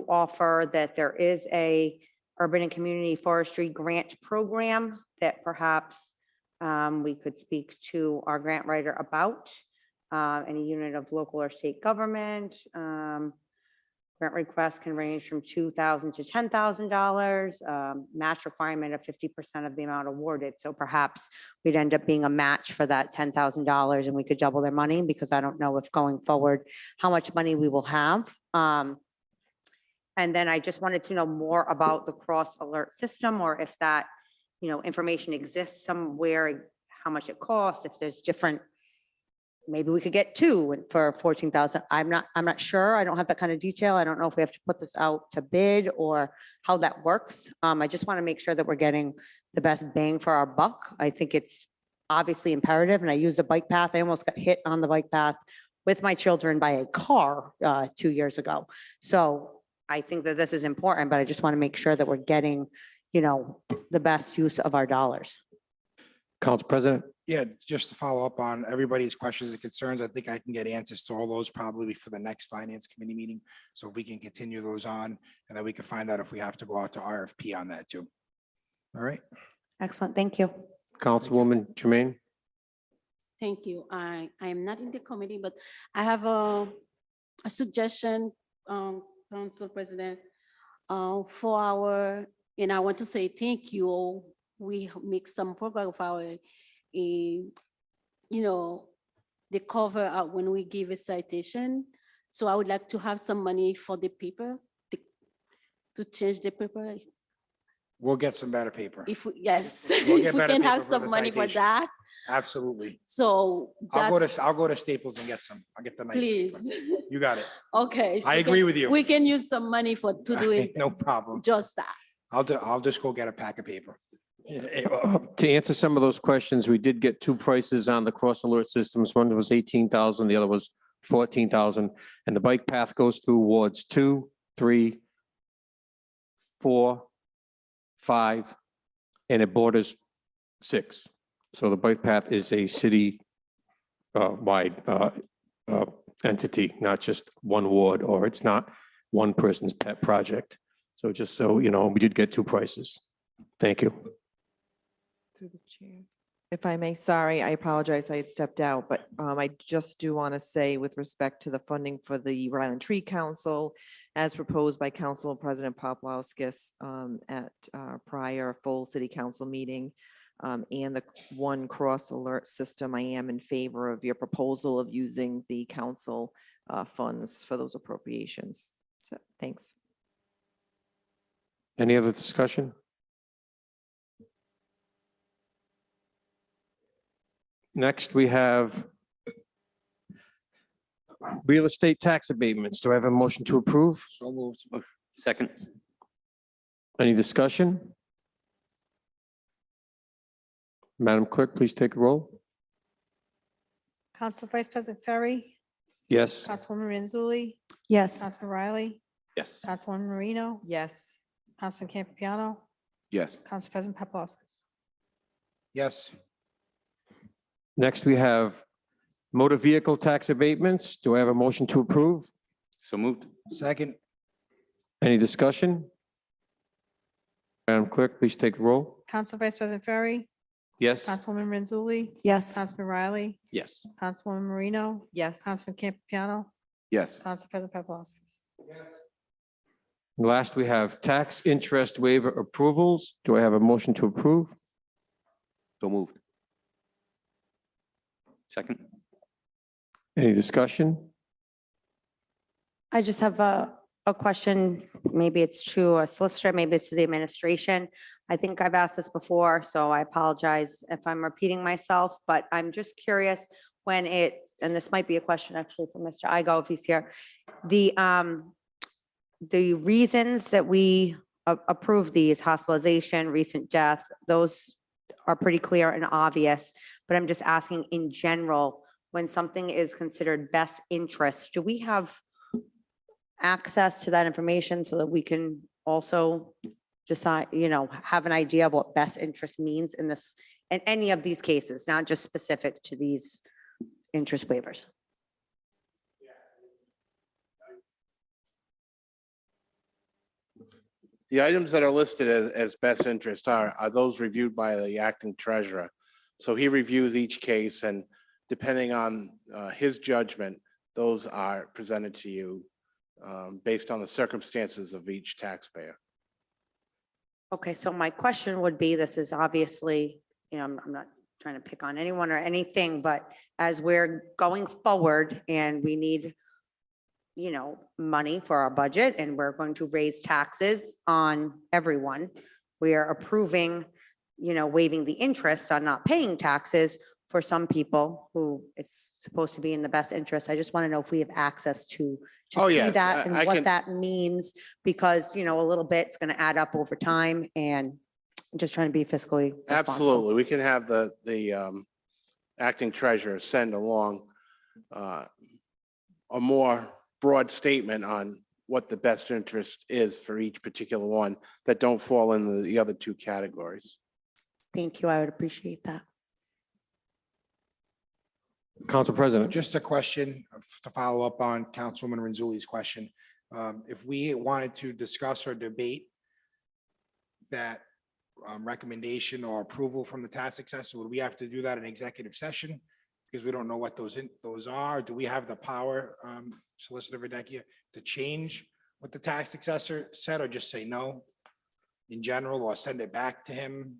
offer that there is a urban and community forestry grant program that perhaps we could speak to our grant writer about. Any unit of local or state government. Grant requests can range from $2,000 to $10,000, match requirement of 50% of the amount awarded. So perhaps we'd end up being a match for that $10,000 and we could double their money, because I don't know if going forward, how much money we will have. And then I just wanted to know more about the cross alert system, or if that, information exists somewhere, how much it costs, if there's different, maybe we could get two for 14,000. I'm not sure. I don't have that kind of detail. I don't know if we have to put this out to bid or how that works. I just want to make sure that we're getting the best bang for our buck. I think it's obviously imperative, and I use the bike path. I almost got hit on the bike path with my children by a car 2 years ago. So I think that this is important, but I just want to make sure that we're getting, the best use of our dollars. Council President? Yeah, just to follow up on everybody's questions and concerns, I think I can get answers to all those probably for the next Finance Committee meeting. So if we can continue those on, and then we can find out if we have to go out to RFP on that too. All right. Excellent. Thank you. Councilwoman Jermaine? Thank you. I am not in the committee, but I have a suggestion, Council President, for our, and I want to say thank you. We make some program of our, the cover out when we give a citation. So I would like to have some money for the paper, to change the paper. We'll get some better paper. If we, yes, We'll if get we better can paper have for some the money for citations. that. Absolutely. So I'll that's, go to Staples and get some. I'll get the nice please. paper. You got it. Okay. so I we agree can- with you. We can use some money to do it, No problem. just that. I'll just go get a pack of paper. To answer some of those questions, we did get two prices on the cross alert systems. One was 18,000, the other was 14,000. And the bike path goes through wards 2, 3, 4, 5, and it borders 6. So the bike path is a city wide entity, not just one ward, or it's not one person's pet project. So just so you know, we did get two prices. Thank you. Through the chair. If I may, sorry, I apologize, I had stepped out, but I just do want to say with respect to the funding for the Rhode Island Tree Council, as proposed by Council President Poplawskis at prior full city council meeting, and the one cross alert system, I am in favor of your proposal of using the council funds for those appropriations. So, thanks. Any other discussion? Next, we have real estate tax abatements. Do I have a motion to approve? So moved. Second. Any discussion? Madam Clerk, please take a roll. Council Vice President Ferry, Yes. Councilwoman Manzulli, Yes. Councilman Riley, Yes. Councilwoman Marino, Yes. Councilman Campiano, Yes. Council President Paplaskas. Yes. Next, we have motor vehicle tax abatements. Do I have a motion to approve? So moved. Second. Any discussion? Madam Clerk, please take a roll. Council Vice President Ferry, Yes. Councilwoman Manzulli, Yes. Councilman Riley, Yes. Councilwoman Marino, Yes. Councilman Campiano, Yes. Council President Paplaskas. Last, we have tax interest waiver approvals. Do I have a motion to approve? So moved. Second. Any discussion? I just have a question. Maybe it's to a solicitor, maybe it's to the administration. I think I've asked this before, so I apologize if I'm repeating myself, but I'm just curious when and this might be a question actually for Mr. Igo if he's here, the reasons that we approve these, hospitalization, recent death, those are pretty clear and obvious. But I'm just asking in general, when something is considered best interest, do we have access to that information so that we can also decide, have an idea of what best interest means in this, in any of these cases, not just specific to these interest waivers? The items that are listed as best interest are those reviewed by the acting treasurer. So he reviews each case, and depending on his judgment, those are presented to you based on the circumstances of each taxpayer. Okay, so my question would be, this is obviously, I'm not trying to pick on anyone or anything, but as we're going forward and we need, money for our budget and we're going to raise taxes on everyone, we are approving, waiving the interest on not paying taxes for some people who it's supposed to be in the best interest. I just want to know if we have access to Oh, see yes, that and I what can- that means, because, a little bit's going to add up over time, and I'm just trying to be fiscally responsible. Absolutely. We can have the acting treasurer send along a more broad statement on what the best interest is for each particular one that don't fall in the other two categories. Thank you. I would appreciate that. Council President. Just a question to follow up on Councilwoman Renzuli's question. If we wanted to discuss or debate that recommendation or approval from the tax assessor, would we have to do that in executive session? Because we don't know what those are. Do we have the power, Solicitor Videcchia, to change what the tax assessor said, or just say no in general, or send it back to him?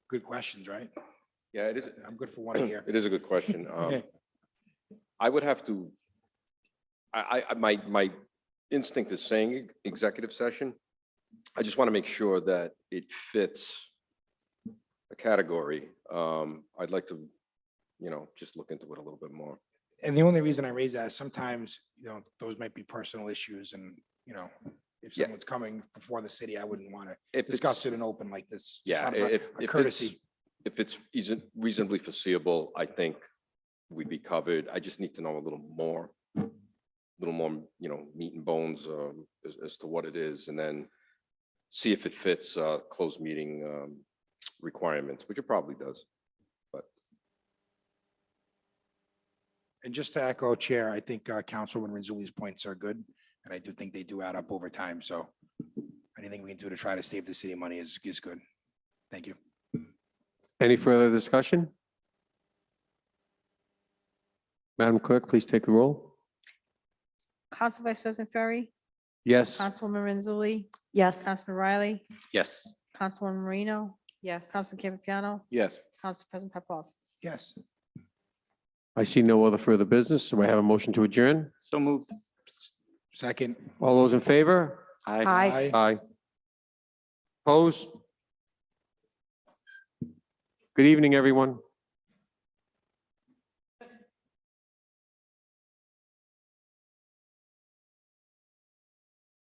Good questions, right? Yeah, it is. I'm good for one here. It is a good question. I would have to, my instinct is saying executive session. I just want to make sure that it fits a category. I'd like to, just look into it a little bit more. And the only reason I raise that is sometimes, those might be personal issues, and, if Yeah. someone's coming before the city, I wouldn't want to If discuss it's- it in open like this. It's Yeah, out of a courtesy. if it's reasonably foreseeable, I think we'd be covered. I just need to know a little more, meat and bones as to what it is, and then see if it fits closed meeting requirements, which it probably does. But And just to echo Chair, I think Councilwoman Renzuli's points are good, and I do think they do add up over time. So anything we can do to try to save the city money is good. Thank you. Any further discussion? Madam Clerk, please take the roll. Council Vice President Ferry, Yes. Councilwoman Renzulli, Yes. Councilman Riley, Yes. Councilwoman Marino, Yes. Councilman Campiano, Yes. Council President Paplaskas. Yes. I see no other further business, so I have a motion to adjourn. So moved. Second. All those in favor? Aye. Aye. Opposed? Good evening, everyone.